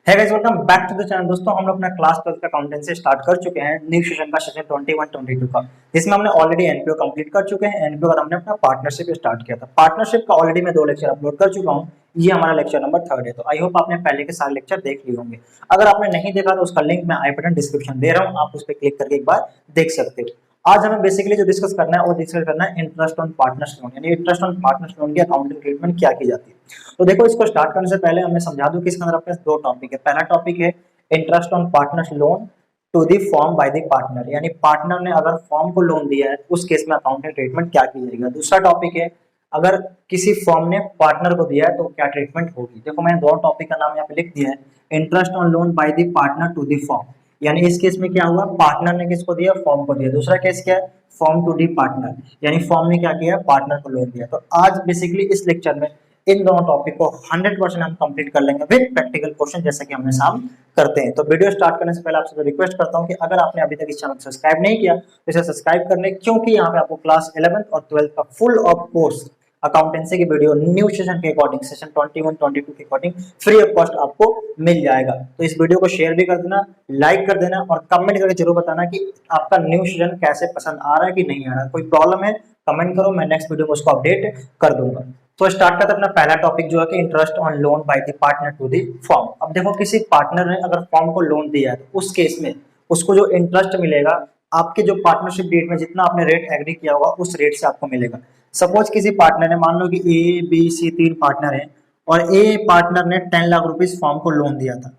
है guys, welcome back to the channel. दोस्तों हम लोग अपना क्लास 12 का अकाउंटेंसी स्टार्ट कर चुके हैं न्यू सेशन का, सेशन 21-22 का, जिसमें हमने ऑलरेडी एनपीओ कंप्लीट कर चुके हैं। एनपीओ का हमने अपना पार्टनरशिप स्टार्ट किया था। पार्टनरशिप का ऑलरेडी मैं 2 लेक्चर अपलोड कर चुका हूं। ये हमारा लेक्चर नंबर 3 है। तो आई होप आपने पहले के सारे लेक्चर देख लिए होंगे। अगर आपने नहीं देखा तो उसका लिंक मैं आई बटन डिस्क्रिप्शन दे रहा हूँ, आप उस पर क्लिक करके एक बार देख सकते हो। आज हमें बेसिकली जो डिस्कस करना है वो डिस्कस करना है इंटरेस्ट ऑन पार्टनर्स लोन, यानी इंटरेस्ट ऑन पार्टनर्स लोन की अकाउंटिंग ट्रीटमेंट क्या की जाती है। तो देखो, इसको स्टार्ट करने से पहले हमें समझा दूं कि इसके अंदर अपने 2 टॉपिक है। पहला टॉपिक है interest on partners loan to the firm by the partner, यानी पार्टनर ने अगर फॉर्म को लोन दिया है उस केस में अकाउंटिंग ट्रीटमेंट क्या की जाएगी। दूसरा टॉपिक है अगर किसी फॉर्म ने पार्टनर को दिया है तो क्या ट्रीटमेंट होगी। देखो, मैंने 2 टॉपिक का नाम यहाँ पे लिख दिया है। Interest on loan by the partner to the firm, यानी इस केस में क्या हुआ, पार्टनर ने किसको दिया, फॉर्म को दिया। दूसरा केस क्या है, फॉर्म टू दी पार्टनर, यानी फॉर्म ने क्या किया, पार्टनर को लोन दिया। तो आज बेसिकली इस लेक्चर में इन दोनों टॉपिक को 100% हम कंप्लीट कर लेंगे विद प्रैक्टिकल क्वेश्चन, जैसा कि हमने शाम करते हैं। तो वीडियो स्टार्ट करने से पहले आपसे रिक्वेस्ट करता हूं कि अगर आपने अभी तक इस चैनल को सब्सक्राइब नहीं किया तो इसे सब्सक्राइब कर लें, क्योंकि यहाँ पे आपको क्लास 11th और 12th का फुल ऑफ कोर्स अकाउंटेंसी की वीडियो न्यू सेशन के अकॉर्डिंग, सेशन 21-22 के अकॉर्डिंग फ्री ऑफ कॉस्ट आपको मिल जाएगा। तो इस वीडियो को शेयर भी कर देना, लाइक कर देना और कमेंट करके जरूर बताना कि आपका न्यू सेशन कैसे पसंद आ रहा है कि नहीं आ रहा है। कोई प्रॉब्लम है कमेंट करो, मैं नेक्स्ट वीडियो में उसको अपडेट कर दूंगा। तो स्टार्ट करते हैं अपना पहला टॉपिक जो है कि interest on loan by the partner to the firm. अब देखो, किसी पार्टनर ने अगर फॉर्म को लोन दिया है तो उस केस में उसको जो इंटरेस्ट मिलेगा, आपके जो पार्टनरशिप डेट में जितना आपने रेट एग्री किया होगा उस रेट से आपको मिलेगा। सपोज किसी पार्टनर ने, मान लो कि ए बी सी 3 पार्टनर हैं और ए पार्टनर ने 10 लाख रुपीज फॉर्म को लोन दिया था,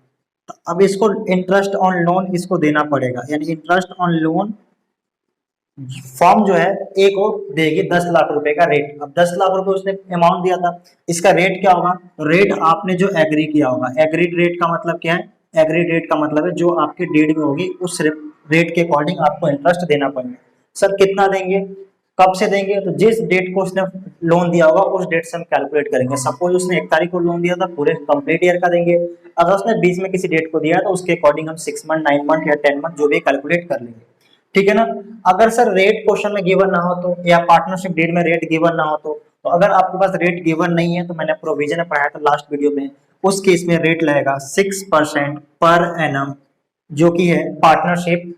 तो अब इसको इंटरेस्ट ऑन लोन इसको देना पड़ेगा, यानी इंटरेस्ट ऑन लोन फॉर्म जो है ए को देगी 10 लाख रुपए का रेट। अब 10 लाख रुपए उसने अमाउंट दिया था, इसका रेट क्या होगा, रेट आपने जो एग्री किया होगा। एग्रीड रेट का मतलब क्या है, एग्रीड रेट का मतलब है जो आपकी डीड में होगी उस रेट के अकॉर्डिंग आपको इंटरेस्ट देना पड़ेगा। सर कितना देंगे, कब से देंगे, तो जिस डेट को उसने लोन दिया होगा उस डेट से हम कैलकुलेट करेंगे। सपोज उसने 1 तारीख को लोन दिया था, पूरे कंप्लीट ईयर का देंगे। अगर उसने बीच में किसी डेट को दिया है तो उसके अकॉर्डिंग हम 6 मंथ, 9 मंथ या 10 मंथ जो भी कैलकुलेट कर लेंगे, ठीक है ना। अगर सर रेट क्वेश्चन में गिवन ना हो तो, या पार्टनरशिप डीड में रेट गिवन ना हो तो अगर आपके पास रेट गिवन नहीं है तो मैंने प्रोविजन में पढ़ाया था लास्ट वीडियो में, उस केस में रेट लगेगा 6% पर एनम, जो कि है पार्टनरशिप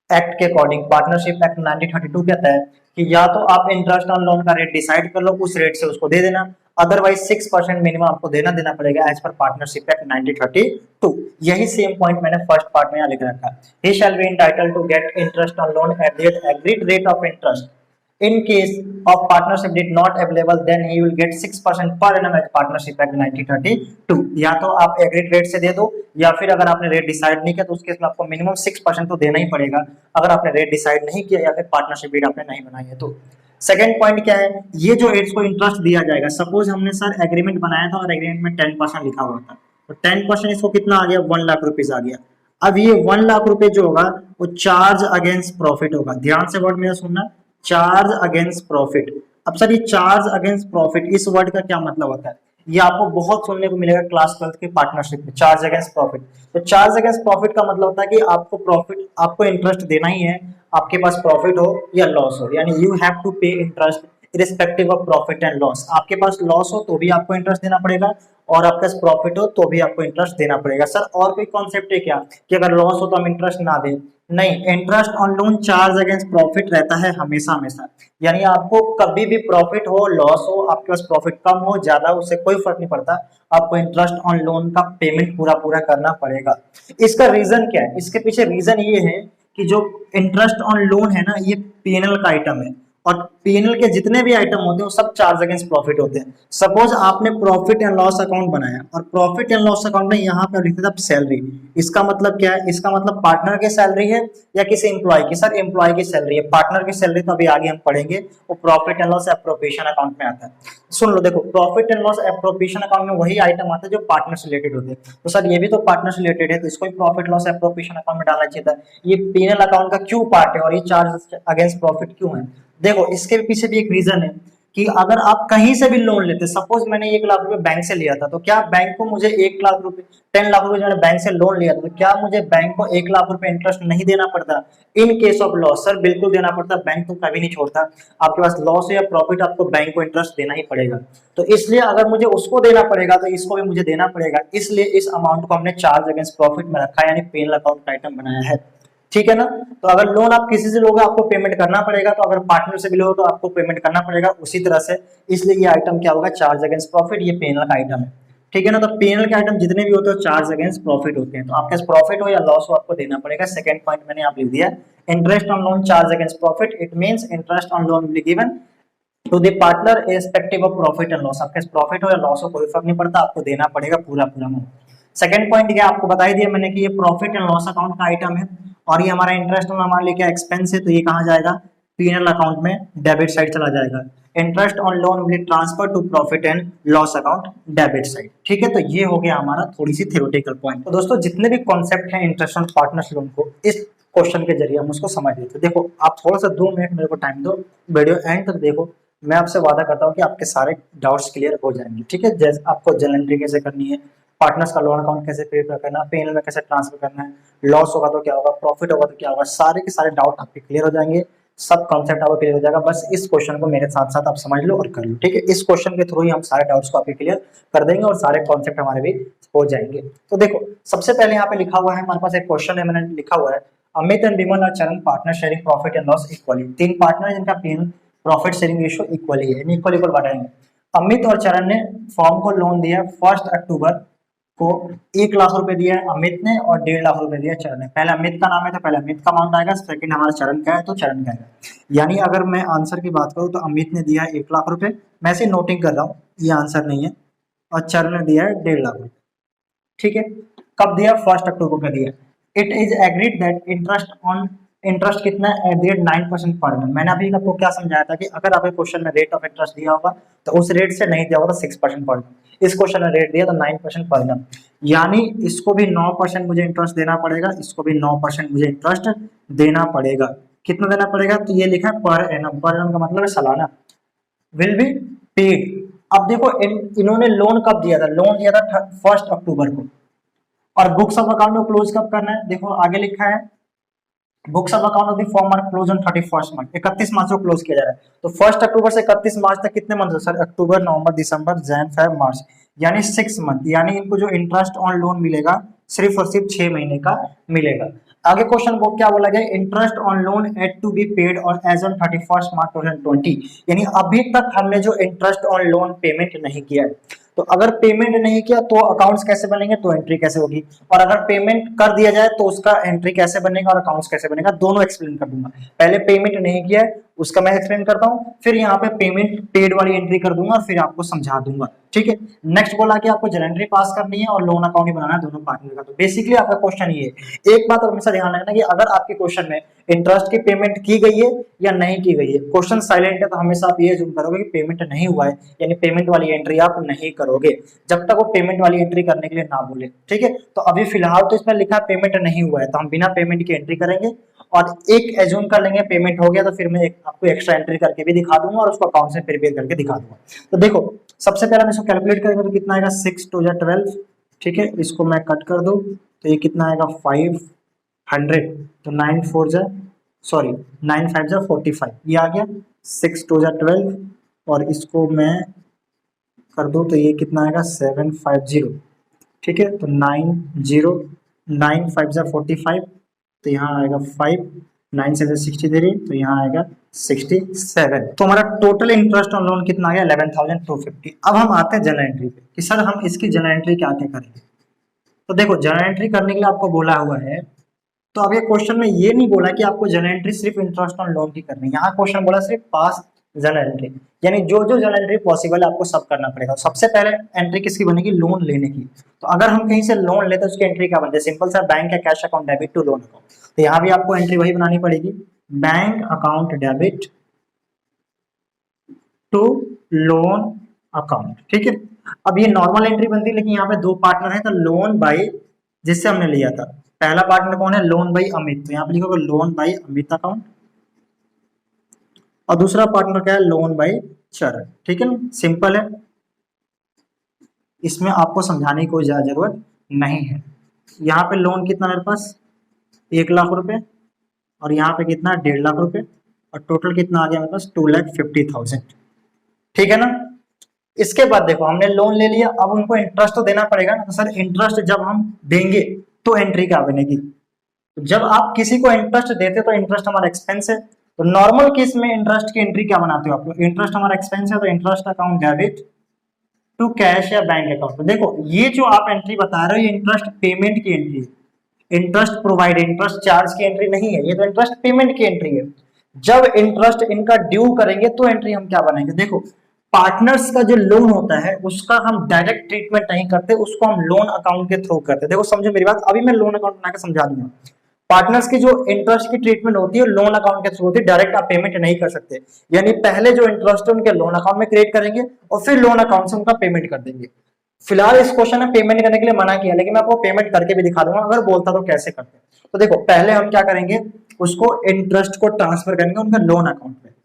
एक्ट के अकॉर्डिंग। पार्टनरशिप एक्ट 1932 कहता है कि या तो आप इंटरेस्ट ऑन लोन का रेट डिसाइड कर लो, उस रेट से उसको दे देना, अदरवाइज 6% मिनिमम आपको देना पड़ेगा एज पर पार्टनरशिप एक्ट 1932। यही सेम पॉइंट मैंने फर्स्ट पार्ट में यहाँ लिख रखा है। He shall be entitled to get interest on loan at the agreed rate of interest in case of partnership did not available, then he will get 6% per annum as partnership act 1932। या तो आप agreed rate से दे दो, या फिर अगर आपने rate decide नहीं किया तो उस केस में आपको मिनिमम 6% तो देना ही पड़ेगा, अगर आपने रेट डिसाइड नहीं किया या फिर पार्टनरशिप डीड आपने नहीं बनाई है तो। सेकंड पॉइंट क्या है, ये जो इसको इंटरेस्ट दिया जाएगा, सपोज हमने सर एग्रीमेंट बनाया था और एग्रीमेंट में 10% लिखा हुआ था, तो 10% इसको कितना आ गया, 1 लाख रुपीज आ गया। अब ये 1 लाख रुपए जो होगा वो चार्ज अगेंस्ट प्रॉफिट होगा। ध्यान से वर्ड मेरा सुनना, चार्ज अगेंस्ट प्रॉफिट। अब सर ये चार्ज अगेंस्ट प्रॉफिट, इस वर्ड का क्या मतलब होता है, ये आपको बहुत सुनने को मिलेगा क्लास 12 के पार्टनरशिप में, चार्ज अगेंस्ट प्रॉफिट। तो चार्ज अगेंस्ट प्रॉफिट का मतलब होता है कि आपको प्रॉफिट, आपको इंटरेस्ट देना ही है, आपके पास प्रॉफिट हो या लॉस हो, यानी यू हैव टू पे interest irrespective of profit and loss. आपके पास लॉस हो तो भी आपको इंटरेस्ट देना पड़ेगा और आपके पास प्रॉफिट हो तो भी आपको इंटरेस्ट देना पड़ेगा। सर और कोई कॉन्सेप्ट है क्या कि अगर लॉस हो तो हम इंटरेस्ट ना दें, नहीं, interest on loan charge against profit रहता है हमेशा हमेशा, यानी आपको कभी भी प्रॉफिट हो लॉस हो, आपके पास प्रॉफिट कम हो ज्यादा हो, उससे कोई फर्क नहीं पड़ता, आपको इंटरेस्ट ऑन लोन का पेमेंट पूरा करना पड़ेगा। इसका रीजन क्या है, इसके पीछे रीजन ये है कि जो इंटरेस्ट ऑन लोन है ना, ये पीएनएल का आइटम है और पीएनएल के जितने भी आइटम होते हैं वो सब चार्ज अगेंस्ट प्रॉफिट होते हैं। सपोज आपने प्रॉफिट एंड लॉस अकाउंट बनाया और प्रॉफिट एंड लॉस अकाउंट में यहाँ पे लिखते थे सैलरी, इसका मतलब क्या है, इसका मतलब पार्टनर की सैलरी है या किसी एम्प्लॉय की। सर एम्प्लॉय की सैलरी है, पार्टनर की सैलरी तो अभी आगे हम पढ़ेंगे, वो profit and loss appropriation account में आता है। सुन लो, देखो profit and loss appropriation account में वही आइटम आता है जो पार्टनर से रिलेटेड होते हैं, तो सर ये भी तो पार्टनर से रिलेटेड है तो इसको प्रॉफिट लॉस एप्रोप्रिएशन अकाउंट में डालना चाहिए था। ये पीएनएल अकाउंट का क्यों पार्ट है और ये चार्ज अगेंस्ट प्रॉफिट क्यों है, देखो इसके पीछे भी एक रीजन है कि अगर आप कहीं से भी लोन लेते, सपोज मैंने 1 लाख रुपए बैंक से लिया था, तो क्या बैंक को मुझे 1 लाख रुपए 10 लाख रुपए मैंने बैंक से लोन लिया था, तो क्या मुझे बैंक को 1 लाख रुपए इंटरेस्ट नहीं देना पड़ता? In case of loss sir बिल्कुल देना पड़ता, बैंक तो कभी नहीं छोड़ता। आपके पास लॉस है या प्रॉफिट, आपको बैंक को इंटरेस्ट देना ही पड़ेगा। तो इसलिए अगर मुझे उसको देना पड़ेगा तो इसको भी मुझे देना पड़ेगा, इसलिए इस अमाउंट को हमने चार्ज अगेंस्ट प्रॉफिट में रखा है, यानी पेनल अकाउंट का आइटम बनाया है। ठीक है ना? तो अगर लोन आप किसी से लोगे आपको पेमेंट करना पड़ेगा, तो अगर पार्टनर से भी लोगे तो आपको पेमेंट करना पड़ेगा उसी तरह से। इसलिए ये आइटम क्या होगा? चार्ज अगेंस्ट प्रॉफिट, ये पेनल का आइटम है। ठीक है ना? तो पेनल के आइटम जितने भी होते हैं चार्ज अगेंस्ट प्रॉफिट होते हैं, तो आपके पास प्रॉफिट हो या लॉस हो आपको देना पड़ेगा। सेकंड पॉइंट मैंने आप लिख दिया, interest on loan charge against profit, it means interest on loan will be given to the partner irrespective of profit and loss. आपके प्रॉफिट हो या लॉस हो कोई फर्क नहीं पड़ता, आपको देना पड़ेगा पूरा पूरा अमाउंट। सेकंड पॉइंट क्या आपको बता ही दिया मैंने कि ये प्रॉफिट एंड लॉस अकाउंट का आइटम है, और ये हमारा इंटरेस्ट ऑन हमारे लिए क्या एक्सपेंस है, तो ये कहाँ जाएगा? पीएनएल अकाउंट में डेबिट साइड चला जाएगा। Interest on loan will transfer to profit and loss account debit side. ठीक है, तो ये हो गया हमारा थोड़ी सी थ्योरेटिकल पॉइंट। तो दोस्तों जितने भी कॉन्सेप्ट हैं इंटरेस्ट ऑन पार्टनर्स लोन को, इस क्वेश्चन के जरिए हम उसको समझ लेते। देखो आप थोड़ा सा 2 मिनट मेरे को टाइम दो, वीडियो एंड तक देखो, मैं आपसे वादा करता हूँ कि आपके सारे डाउट्स क्लियर हो जाएंगे। ठीक है, जैसे आपको जर्नल एंट्री कैसे करनी है, पार्टनर्स का लोन अकाउंट कैसे पे करना है, पेनल में कैसे ट्रांसफर करना है, लॉस होगा तो क्या होगा, प्रॉफिट होगा तो क्या होगा, सारे के सारे डाउट आपके क्लियर हो जाएंगे, सब कॉन्सेप्ट आपको क्लियर हो जाएगा। बस इस क्वेश्चन को मेरे साथ साथ आप समझ लो और कर लो। ठीक है, इस क्वेश्चन के थ्रू ही हम सारे डाउट्स को आपके क्लियर कर देंगे और सारे कॉन्सेप्ट हमारे भी हो जाएंगे। तो देखो सबसे पहले यहाँ पे लिखा हुआ है, हमारे पास एक क्वेश्चन है, मैंने लिखा हुआ है अमित एंड विमल और चरण partner sharing profit and loss equally. 3 partner जिनका प्रॉफिट शेयरिंग रेशियो इक्वली है, इक्वल इक्वल बांटेंगे। अमित और चरण ने फॉर्म को लोन दिया 1 अक्टूबर को, 1 लाख रुपए दिया है अमित ने और 1.5 लाख रुपए दिया चरण ने। पहले अमित का नाम है तो पहले अमित का अमाउंट आएगा, सेकंड हमारा चरण का है तो चरण का आएगा। यानी अगर मैं आंसर की बात करूं तो अमित ने दिया है 1 लाख रुपए, मैं इसे नोटिंग कर रहा हूँ, ये आंसर नहीं है, और चरण ने दिया है 1.5 लाख रुपए। ठीक है, कब दिया? 1 अक्टूबर का दिया। It is agreed that interest कितना है? Eight the rate 9% per annum. मैंने अभी आपको क्या समझाया था कि अगर आपके क्वेश्चन में रेट ऑफ इंटरेस्ट दिया होगा तो उस रेट से नहीं दिया होगा तो 6% पर एनम। इस क्वेश्चन में रेट दिया तो 9% पर एनम, यानी इसको भी 9% मुझे इंटरेस्ट देना पड़ेगा, इसको भी 9% मुझे इंटरेस्ट देना पड़ेगा। कितना देना पड़ेगा? तो ये लिखा है पर एनम, पर एनम का मतलब है सालाना, विल बी पेड। अब देखो इन्होंने लोन कब दिया था? लोन दिया था 1 अक्टूबर को, और बुक्स ऑफ अकाउंट को क्लोज कब करना है? देखो आगे लिखा है books of account of the firm are close on 31 March, 31 मार्च को क्लोज किया जा रहा है। तो 1 अक्टूबर से 31 मार्च तक कितने मंथ है सर? अक्टूबर, नवंबर, दिसंबर, जैन, फेब, मार्च, यानी 6 मंथ। यानी इनको जो इंटरेस्ट ऑन लोन मिलेगा सिर्फ और सिर्फ 6 महीने का मिलेगा। आगे क्वेश्चन वो क्या बोला गया? Interest on loan at to be paid और एज ऑन 31 मार्च 2020, यानी अभी तक हमने जो इंटरेस्ट ऑन लोन पेमेंट नहीं किया है। तो अगर पेमेंट नहीं किया तो अकाउंट्स कैसे बनेंगे, तो एंट्री कैसे होगी, और अगर पेमेंट कर दिया जाए तो उसका एंट्री कैसे बनेगा और अकाउंट्स कैसे बनेगा, दोनों एक्सप्लेन कर दूंगा। पहले पेमेंट नहीं किया है उसका मैं एक्सप्लेन करता हूँ, फिर यहाँ पे पेमेंट पेड वाली एंट्री कर दूंगा और फिर आपको समझा दूंगा। ठीक है, नेक्स्ट बोला कि आपको जनरल एंट्री पास करनी है और लोन अकाउंट ही बनाना है दोनों पार्टनर का। तो बेसिकली आपका क्वेश्चन ये है, एक बात हमेशा ध्यान रखना कि अगर आपके क्वेश्चन में इंटरेस्ट की पेमेंट की गई है या नहीं की गई है, क्वेश्चन साइलेंट है तो हमेशा आप ये जूम करोगे कि पेमेंट नहीं हुआ है, यानी पेमेंट वाली एंट्री आप नहीं करोगे जब तक वो पेमेंट वाली एंट्री करने के लिए ना बोले। ठीक है, तो अभी फिलहाल तो इसमें लिखा पेमेंट नहीं हुआ है तो हम बिना पेमेंट की एंट्री करेंगे, और एक एज्यूम कर लेंगे पेमेंट हो गया तो फिर मैं आपको एक्स्ट्रा एंट्री करके भी दिखा दूंगा और उसको अकाउंट से प्रिपेयर करके दिखा दूंगा। तो देखो सबसे पहले हम इसको कैलकुलेट करेंगे तो कितना आएगा? 6 2 12। ठीक है, इसको मैं कट कर दूं तो ये कितना आएगा? 500। तो 9 5 45, ये आ गया। 6 2 12 और इसको मैं कर दूं तो ये कितना आएगा? 750। ठीक है, तो 9 5 45, तो यहाँ आएगा 5, 9 से 63, तो यहाँ आएगा 67। तो हमारा टोटल इंटरेस्ट ऑन लोन कितना आ गया? 11,250। अब हम आते हैं जनरल एंट्री पे कि सर हम इसकी जनरल एंट्री क्या क्या करेंगे। तो देखो जनरल एंट्री करने के लिए आपको बोला हुआ है, तो अब ये क्वेश्चन में ये नहीं बोला कि आपको जनरल एंट्री सिर्फ इंटरेस्ट ऑन लोन की करनी है, यहाँ क्वेश्चन बोला सिर्फ पास जनरल एंट्री, यानी जो जो जनरल एंट्री पॉसिबल है आपको सब करना पड़ेगा। सबसे पहले एंट्री किसकी बनेगी? लोन लेने की। तो अगर हम कहीं से लोन लेते हैं उसकी एंट्री क्या बनती है? सिंपल सा बैंक या cash account debit to loan account. तो यहाँ भी आपको एंट्री वही बनानी पड़ेगी, bank account debit to loan account. ठीक है, अब ये नॉर्मल एंट्री बनती है, लेकिन यहाँ पे 2 पार्टनर है तो लोन बाई जिससे हमने लिया था, पहला पार्टनर कौन है? लोन बाई अमित, तो यहाँ पे लिखोगे लोन बाई अमित अकाउंट, और दूसरा पार्टनर क्या है? लोन बाई चरण, ठीक है ना, सिंपल है, इसमें आपको समझाने की कोई ज्यादा जरूरत नहीं है। यहाँ पे लोन कितना मेरे पास 1 लाख रुपए, और यहाँ पे कितना 1.5 लाख रुपए, और टोटल कितना आ गया मेरे पास 2,50,000, ठीक है ना। इसके बाद देखो हमने लोन ले लिया, अब उनको इंटरेस्ट तो देना पड़ेगा ना, तो सर इंटरेस्ट जब हम देंगे तो एंट्री क्या बनेगी, तो जब आप किसी को इंटरेस्ट देते तो इंटरेस्ट हमारा एक्सपेंस है, तो नॉर्मल केस में इंटरेस्ट की एंट्री क्या बनाते हो आप लोग, इंटरेस्ट हमारा एक्सपेंस है तो interest account debit to cash या बैंक अकाउंट। देखो ये जो आप एंट्री बता रहे हो ये इंटरेस्ट पेमेंट की एंट्री है, इंटरेस्ट प्रोवाइड, इंटरेस्ट चार्ज की एंट्री नहीं है, ये तो इंटरेस्ट पेमेंट की एंट्री है। जब इंटरेस्ट इनका ड्यू करेंगे तो एंट्री हम क्या बनाएंगे, देखो पार्टनर्स का जो लोन होता है उसका हम डायरेक्ट ट्रीटमेंट नहीं करते, उसको हम लोन अकाउंट के थ्रू करते हैं। देखो समझो मेरी बात, अभी मैं लोन अकाउंट बनाकर समझा दूंगा। पार्टनर्स की जो इंटरेस्ट की ट्रीटमेंट होती है लोन अकाउंट के थ्रू होती है, डायरेक्ट आप पेमेंट नहीं कर सकते, यानी पहले जो इंटरेस्ट है उनके लोन अकाउंट में क्रिएट करेंगे और फिर लोन अकाउंट से उनका पेमेंट कर देंगे। फिलहाल इस क्वेश्चन में पेमेंट करने के लिए मना किया, लेकिन मैं आपको पेमेंट करके भी दिखा दूंगा, अगर बोलता तो कैसे करते हैं। तो देखो पहले हम क्या करेंगे, उसको इंटरेस्ट को ट्रांसफर करेंगे उनका लोन अकाउंट पे।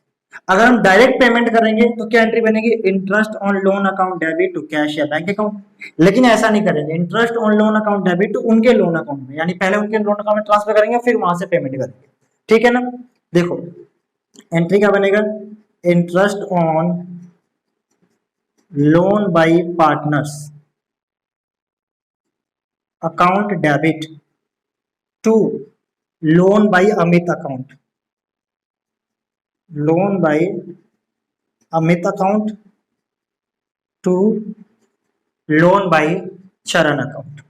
अगर हम डायरेक्ट पेमेंट करेंगे तो क्या एंट्री बनेगी, interest on loan account debit to cash या बैंक अकाउंट। लेकिन ऐसा नहीं करेंगे, interest on loan account debit to उनके लोन अकाउंट में, यानी पहले उनके लोन अकाउंट में ट्रांसफर करेंगे फिर वहां से पेमेंट करेंगे, ठीक है ना। देखो एंट्री क्या बनेगा, interest on loan by partners account debit to loan by Amit account, loan by Amit account to loan by Charan account.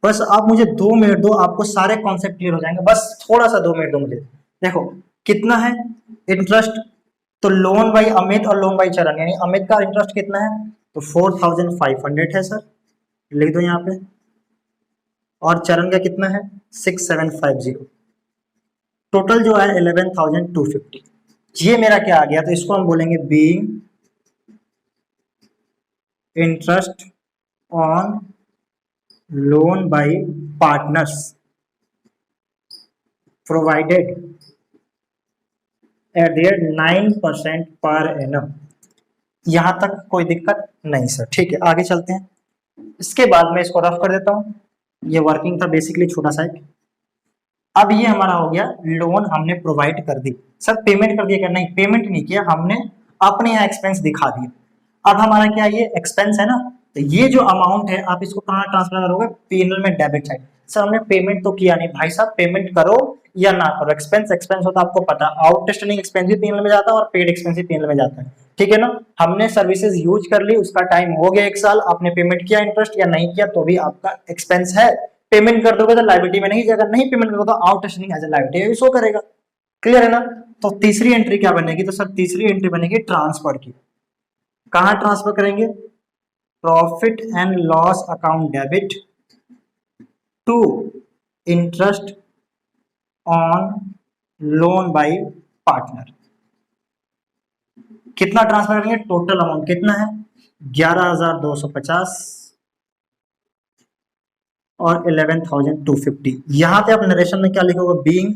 बस आप मुझे 2 मिनट दो, आपको सारे कॉन्सेप्ट क्लियर हो जाएंगे, बस थोड़ा सा 2 मिनट दो मुझे। देखो कितना है इंटरेस्ट, तो लोन बाई अमित और लोन बाई चरण, यानी अमित का इंटरेस्ट कितना है, तो 4,500 है सर, लिख दो यहाँ पे, और चरण का कितना है 6,750, टोटल जो है 11,250। ये मेरा क्या आ गया, तो इसको हम बोलेंगे being interest on loan by partners provided eight the rate 9% per annum. यहां तक कोई दिक्कत नहीं सर, ठीक है आगे चलते हैं। इसके बाद मैं इसको रफ कर देता हूं, ये वर्किंग था बेसिकली छोटा सा एक। अब ये हमारा हो गया लोन हमने प्रोवाइड कर दी, सर पेमेंट कर दिया क्या, नहीं पेमेंट नहीं किया हमने, अपने यहाँ एक्सपेंस दिखा दिया। अब हमारा क्या ये एक्सपेंस है ना, तो ये जो अमाउंट है आप इसको कहाँ ट्रांसफर करोगे, पीएनएल में डेबिट साइड। सर हमने पेमेंट तो किया नहीं, भाई साहब पेमेंट करो या ना करो, एक्सपेंस एक्सपेंस होता है आपको पता, आउटस्टैंडिंग एक्सपेंस भी पीएनएल में जाता है और पेड एक्सपेंस भी पीएनएल में जाता है, ठीक है ना। हमने सर्विसेज यूज कर ली, उसका टाइम हो गया 1 साल, आपने पेमेंट किया इंटरेस्ट या नहीं किया तो भी आपका एक्सपेंस है, पेमेंट कर दोगे तो लायबिलिटी में नहीं, अगर नहीं पेमेंट करोगे तो outstanding as a liability show करेगा, क्लियर है ना। तो तीसरी एंट्री क्या बनेगी, तो सर तीसरी एंट्री बनेगी ट्रांसफर की। कहां ट्रांसफर करेंगे, profit and loss account debit to interest on loan by partner. कितना ट्रांसफर करेंगे, टोटल अमाउंट कितना है 11,250 और 11,250। यहां पे आप नरेशन में क्या लिखोगे, being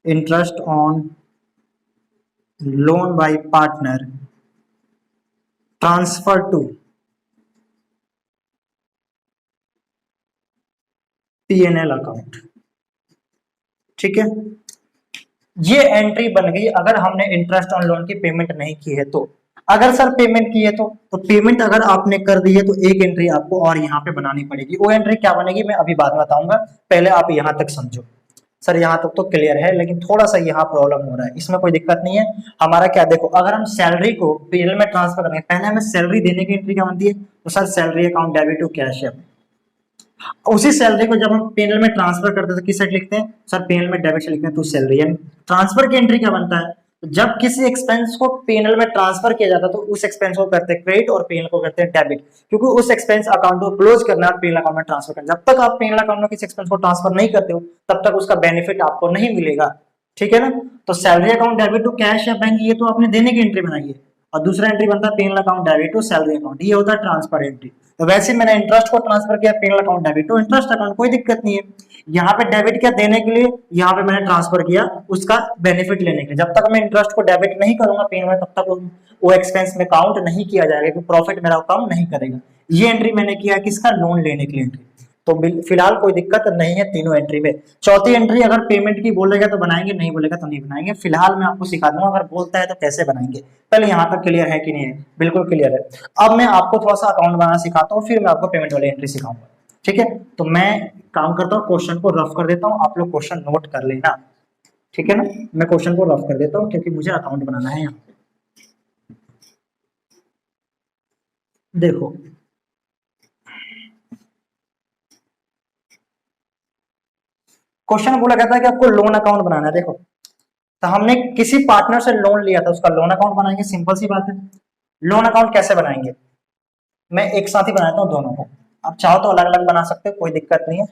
interest on loan by partner transfer to PNL account, ठीक है। ये एंट्री बन गई अगर हमने इंटरेस्ट ऑन लोन की पेमेंट नहीं की है तो। अगर सर पेमेंट की है तो पेमेंट अगर आपने कर दी है तो एक एंट्री आपको और यहाँ पे बनानी पड़ेगी। वो एंट्री क्या बनेगी मैं अभी बाद में बताऊंगा, पहले आप यहाँ तक समझो। सर यहाँ तक तो क्लियर है, लेकिन थोड़ा सा यहाँ प्रॉब्लम हो रहा है, इसमें कोई दिक्कत नहीं है। हमारा क्या देखो, अगर हम सैलरी को पीएनएल में ट्रांसफर करेंगे, पहले हमें सैलरी देने की एंट्री क्या बनती है, तो sir salary account debit to cash है। उसी सैलरी को जब हम पीएनएल में ट्रांसफर करते हैं तो किस साइड लिखते हैं, सर पीएनएल में डेबिट से लिखते हैं टू सैलरी। यानी ट्रांसफर की एंट्री क्या बनता है, जब किसी एक्सपेंस को पीएनएल में ट्रांसफर किया जाता है तो उस एक्सपेंस को करते हैं क्रेडिट और पीएनएल को करते हैं डेबिट, क्योंकि उस एक्सपेंस अकाउंट को क्लोज करना है पीएनएल अकाउंट में ट्रांसफर करना। जब तक आप पीएनएल अकाउंट में किसी एक्सपेंस को ट्रांसफर नहीं करते हो तब तक उसका बेनिफिट आपको नहीं मिलेगा, ठीक है ना। तो salary account debit to cash या बैंक, ये तो आपने देने की एंट्री बनाई है, और दूसरा एंट्री बनता है PNL account debit to salary account, ये होता है ट्रांसफर एंट्री। तो वैसे मैंने इंटरेस्ट को ट्रांसफर किया PNL account debit to interest account, कोई दिक्कत नहीं है। यहाँ पे डेबिट क्या देने के लिए, यहाँ पे मैंने ट्रांसफर किया उसका बेनिफिट लेने के लिए। जब तक मैं इंटरेस्ट को डेबिट नहीं करूंगा पेन में, तब तक वो एक्सपेंस में काउंट नहीं किया जाएगा, क्योंकि प्रॉफिट मेरा काउंट नहीं करेगा। ये एंट्री मैंने किया किसका, लोन लेने के लिए एंट्री। तो फिलहाल कोई दिक्कत नहीं है तीनों एंट्री में। चौथी एंट्री अगर पेमेंट की बोलेगा तो बनाएंगे, नहीं बोलेगा तो नहीं बनाएंगे। फिलहाल मैं आपको सिखा दूंगा अगर बोलता है तो कैसे बनाएंगे। पहले यहाँ तक क्लियर है कि नहीं है, बिल्कुल क्लियर है। अब मैं आपको थोड़ा सा अकाउंट बनाना सिखाता हूँ, फिर मैं आपको पेमेंट वाली एंट्री सिखाऊंगा, ठीक है। तो मैं काम करता हूँ, क्वेश्चन को रफ कर देता हूँ, आप लोग क्वेश्चन नोट कर लेना, ठीक है ना। मैं क्वेश्चन को रफ कर देता हूँ क्योंकि मुझे अकाउंट बनाना है। यहाँ देखो क्वेश्चन बोला कहता है कि आपको लोन अकाउंट बनाना है। देखो तो हमने किसी पार्टनर से लोन लिया था, उसका लोन अकाउंट बनाएंगे, सिंपल सी बात है। लोन अकाउंट कैसे बनाएंगे, मैं एक साथ ही बनाता हूँ दोनों को, आप चाहो तो अलग अलग बना सकते हो, कोई दिक्कत नहीं है।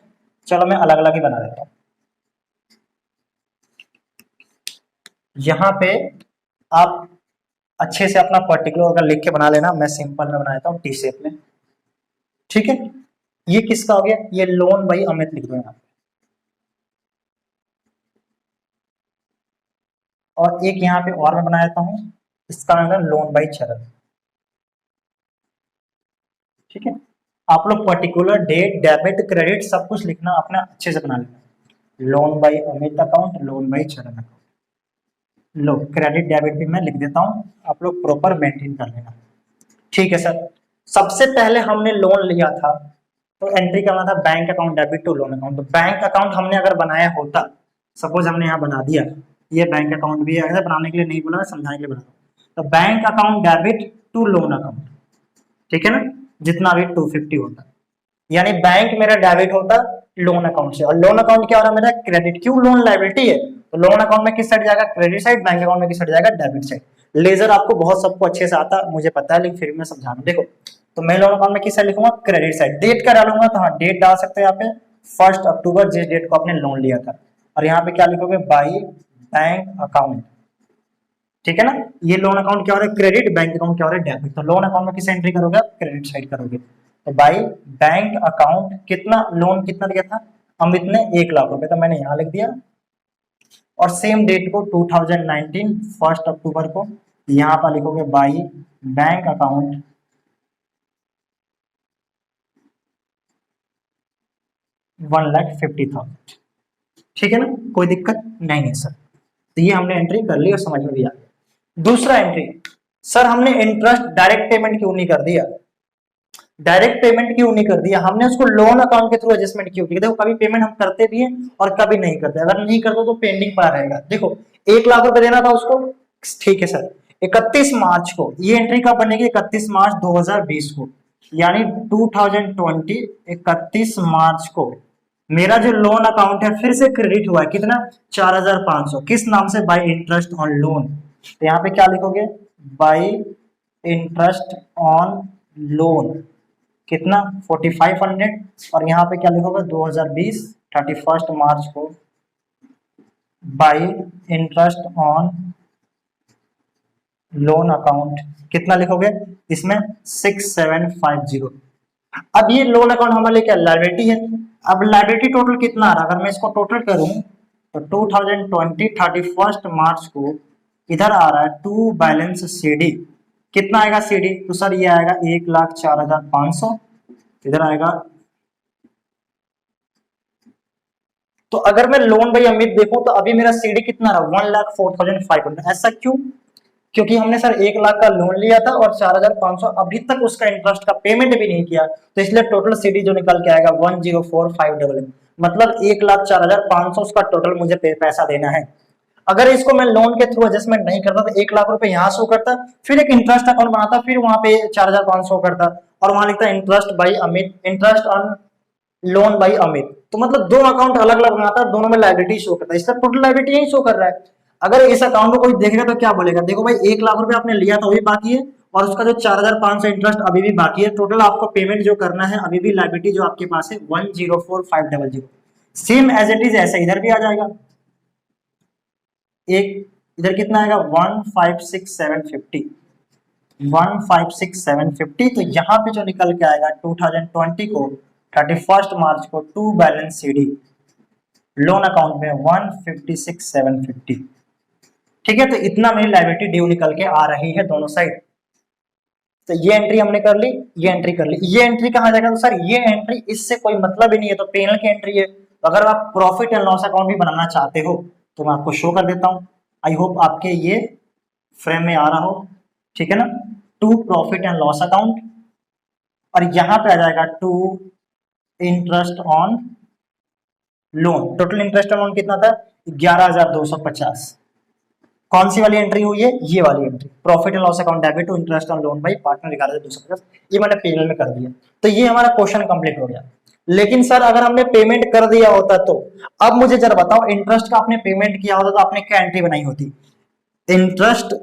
चलो मैं अलग अलग ही बना देता हूँ। यहाँ पे आप अच्छे से अपना पर्टिकुलर अगर लिख के बना लेना, मैं सिंपल में बना देता हूँ टी शेप में, ठीक है। ये किसका हो गया, ये लोन बाई अमित लिख दो यहाँ, और एक यहाँ पे और मैं बना देता हूँ, इसका नाम है लोन बाई चरण, ठीक है। आप लोग पर्टिकुलर डेट डेबिट क्रेडिट सब कुछ लिखना अपना अच्छे से बना लेना। Loan by Amit account, loan by Charan account, low credit debit भी मैं लिख देता हूँ, आप लोग प्रॉपर मेंटेन कर लेना, ठीक है सर। सबसे पहले हमने लोन लिया था तो एंट्री करना था bank account debit to loan account. तो बैंक अकाउंट हमने अगर बनाया होता, सपोज हमने यहाँ बना दिया, ये बैंक अकाउंट भी है, बनाने के लिए नहीं बोला, समझाने के लिए बना। तो bank account debit to loan account, ठीक है ना, जितना भी 250 होता, यानी बैंक मेरा डेबिट होता लोन अकाउंट से, और लोन अकाउंट क्या हो रहा है मेरा, क्रेडिट। क्यों, लोन लायबिलिटी है, तो लोन अकाउंट में किस साइड जाएगा, क्रेडिट साइड, बैंक अकाउंट में किस साइड जाएगा, डेबिट साइड। लेजर आपको बहुत सबको अच्छे से आता मुझे पता है, लेकिन फिर मैं समझा रहा हूं। देखो तो मैं लोन अकाउंट में किस साइड लिखूंगा, क्रेडिट साइड। डेट क्या डालूंगा, तो हाँ डेट डाल सकते हैं यहाँ पे 1 अक्टूबर, जिस डेट को आपने लोन लिया था। और यहाँ पे क्या लिखोगे, बाई बैंक अकाउंट, ठीक है ना। ये लोन अकाउंट क्या हो रहा है, क्रेडिट, बैंक अकाउंट क्या हो रहा है, डेबिट। तो लोन अकाउंट में किस एंट्री करोगे, क्रेडिट साइड करोगे। तो बाई बैंक अकाउंट, कितना लोन कितना दिया था अमित ने, 1 लाख रुपए, तो मैंने यहां लिख दिया। और सेम डेट को 2019 1 अक्टूबर को यहां पर लिखोगे बाई बैंक अकाउंट 1,50,000, ठीक है ना, कोई दिक्कत नहीं है सर। तो ये हमने एंट्री कर ली और समझ में भी आ गया। दूसरा एंट्री, सर हमने इंटरेस्ट डायरेक्ट पेमेंट क्यों नहीं कर दिया, डायरेक्ट पेमेंट क्यों नहीं कर दिया, हमने उसको लोन अकाउंट के थ्रू एडजस्टमेंट क्यों किया। देखो कभी पेमेंट हम करते भी हैं और कभी नहीं करते, अगर नहीं करते तो पेंडिंग पड़ा रहेगा। देखो 1 लाख रुपए देना था उसको, ठीक है सर। 31 मार्च को ये एंट्री कब बनेगी, 31 मार्च 2020 को, यानी 2020 31 मार्च को मेरा जो लोन अकाउंट है फिर से क्रेडिट हुआ है, कितना, 4,500, किस नाम से, बाय इंटरेस्ट ऑन लोन। तो यहाँ पे क्या लिखोगे, बाय इंटरेस्ट ऑन लोन, कितना, 4500, और यहाँ पे क्या लिखोगे 2020 31 मार्च को by interest on loan account, कितना लिखोगे इसमें 6750। अब ये लोन अकाउंट हमारे लिए क्या, लायबिलिटी है। अब लायबिलिटी टोटल कितना आ रहा है, अगर मैं इसको टोटल करूं तो 2020 31 मार्च को इधर आ रहा है टू बैलेंस सीडी, कितना आएगा सीडी, तो सर ये आएगा 1,04,500, इधर आएगा। तो अगर मैं लोन बाई अमित देखूं तो अभी मेरा सीडी कितना रहा, 1,04,500। ऐसा क्यों, क्योंकि हमने सर 1 लाख का लोन लिया था और 4,500 अभी तक उसका इंटरेस्ट का पेमेंट भी नहीं किया, तो इसलिए टोटल सीडी जो निकल के आएगा 1,04,500, मतलब 1,04,500 उसका टोटल मुझे पैसा देना है। अगर इसको मैं लोन के थ्रू एडजस्टमेंट नहीं करता तो 1 लाख रुपए यहाँ शो करता, फिर एक इंटरेस्ट अकाउंट बनाता, फिर वहां पे 4,500 करता, और वहां लिखता interest by Amit, interest on loan by Amit. तो मतलब दो अकाउंट अलग अलग बनाता है, दोनों में लायबिलिटी शो करता है, इसका टोटल लायबिलिटी यही शो कर रहा है। अगर इस अकाउंट को कोई देखेगा तो क्या बोलेगा, देखो भाई 1 लाख रुपए आपने लिया था वो भी बाकी है, और उसका जो 4,500 इंटरेस्ट अभी भी बाकी है, टोटल आपको पेमेंट जो करना है अभी भी लायबिलिटी जो आपके पास है 1,04,500। सेम एज इट इज ऐसे इधर भी आ जाएगा, एक इधर कितना आएगा 1,56,750, 156,750। तो यहाँ पे जो निकल के आएगा 2020 को 31 मार्च को to balance CD loan account में 156,750। ठीक है, तो इतना मेरी लायबिलिटी ड्यू निकल के आ रही है दोनों साइड। तो ये एंट्री हमने कर ली, ये एंट्री कर ली। ये एंट्री कहाँ जाएगा? तो सर ये एंट्री इससे कोई मतलब ही नहीं है, तो पेनल की एंट्री है। तो अगर आप प्रॉफिट एंड लॉस अकाउंट भी बनाना चाहते हो तो मैं आपको शो कर देता हूँ। आई होप आपके ये फ्रेम में आ रहा हो, ठीक है ना। To profit and loss account, और यहां पे आ जाएगा to interest on loan. Total interest amount कितना था? 11,250। कौन सी वाली एंट्री हुई है? ये वाली entry, profit and loss account debit to interest on loan by partner 11,250। ये मैंने पीएनएल में कर दिया, तो ये हमारा क्वेश्चन कंप्लीट हो गया। लेकिन सर अगर हमने पेमेंट कर दिया होता तो अब मुझे जरा बताओ, इंटरेस्ट का आपने पेमेंट किया होता तो आपने क्या एंट्री बनाई होती? Interest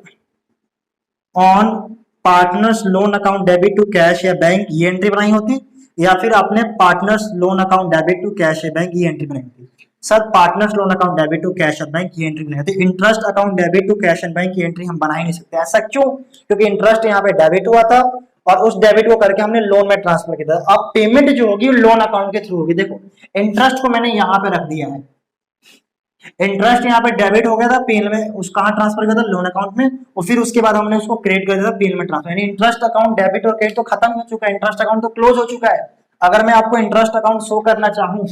on partners loan account debit to cash या बैंक, ये एंट्री बनाई होती, या फिर आपने partners loan account debit to cash या बैंक, ये एंट्री बनाई होती? Sir partners loan account debit to cash and bank, ये एंट्री बनाई होती। Interest account debit to cash and bank, ये एंट्री हम बना ही नहीं सकते। ऐसा क्यों? क्योंकि इंटरेस्ट यहाँ पे डेबिट हुआ था और उस डेबिट को करके हमने लोन में ट्रांसफर किया था। अब पेमेंट जो होगी लोन अकाउंट के थ्रू होगी। देखो इंटरेस्ट को मैंने यहाँ पे रख दिया है, इंटरेस्ट यहाँ पे डेबिट हो गया था, पेन में उस कहाँ ट्रांसफर किया था? लोन अकाउंट में, और फिर उसके बाद हमने उसको क्रेडिट कर दिया था पेन में ट्रांसफर। यानी इंटरेस्ट अकाउंट डेबिट और क्रेडिट तो खत्म हो चुका है, इंटरेस्ट अकाउंट तो क्लोज हो चुका है। अगर मैं आपको इंटरेस्ट अकाउंट शो करना चाहूँ,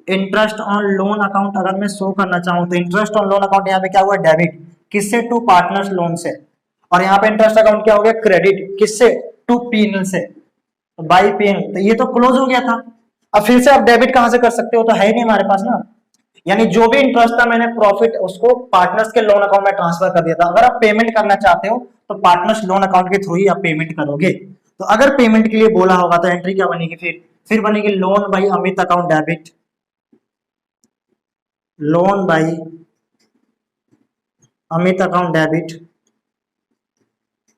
इंटरेस्ट ऑन लोन अकाउंट अगर मैं शो करना चाहूँ तो इंटरेस्ट ऑन लोन अकाउंट यहाँ पे क्या हुआ? डेबिट, किससे? टू पार्टनर्स लोन से। और यहाँ पे इंटरेस्ट अकाउंट क्या हो गया? क्रेडिट, किससे? टू पीएनएल से, बाई पीएनएल। तो ये तो क्लोज हो गया था। अब फिर से आप डेबिट कहां से कर सकते हो? तो है ही नहीं हमारे पास ना। यानी जो भी इंटरेस्ट था मैंने प्रॉफिट उसको पार्टनर्स के लोन अकाउंट में ट्रांसफर कर दिया था। अगर आप पेमेंट करना चाहते हो तो पार्टनर्स लोन अकाउंट के थ्रू ही आप पेमेंट करोगे। तो अगर पेमेंट के लिए बोला होगा तो एंट्री क्या बनेगी? फिर बनेगी loan by Amit account debit, loan by Amit account debit,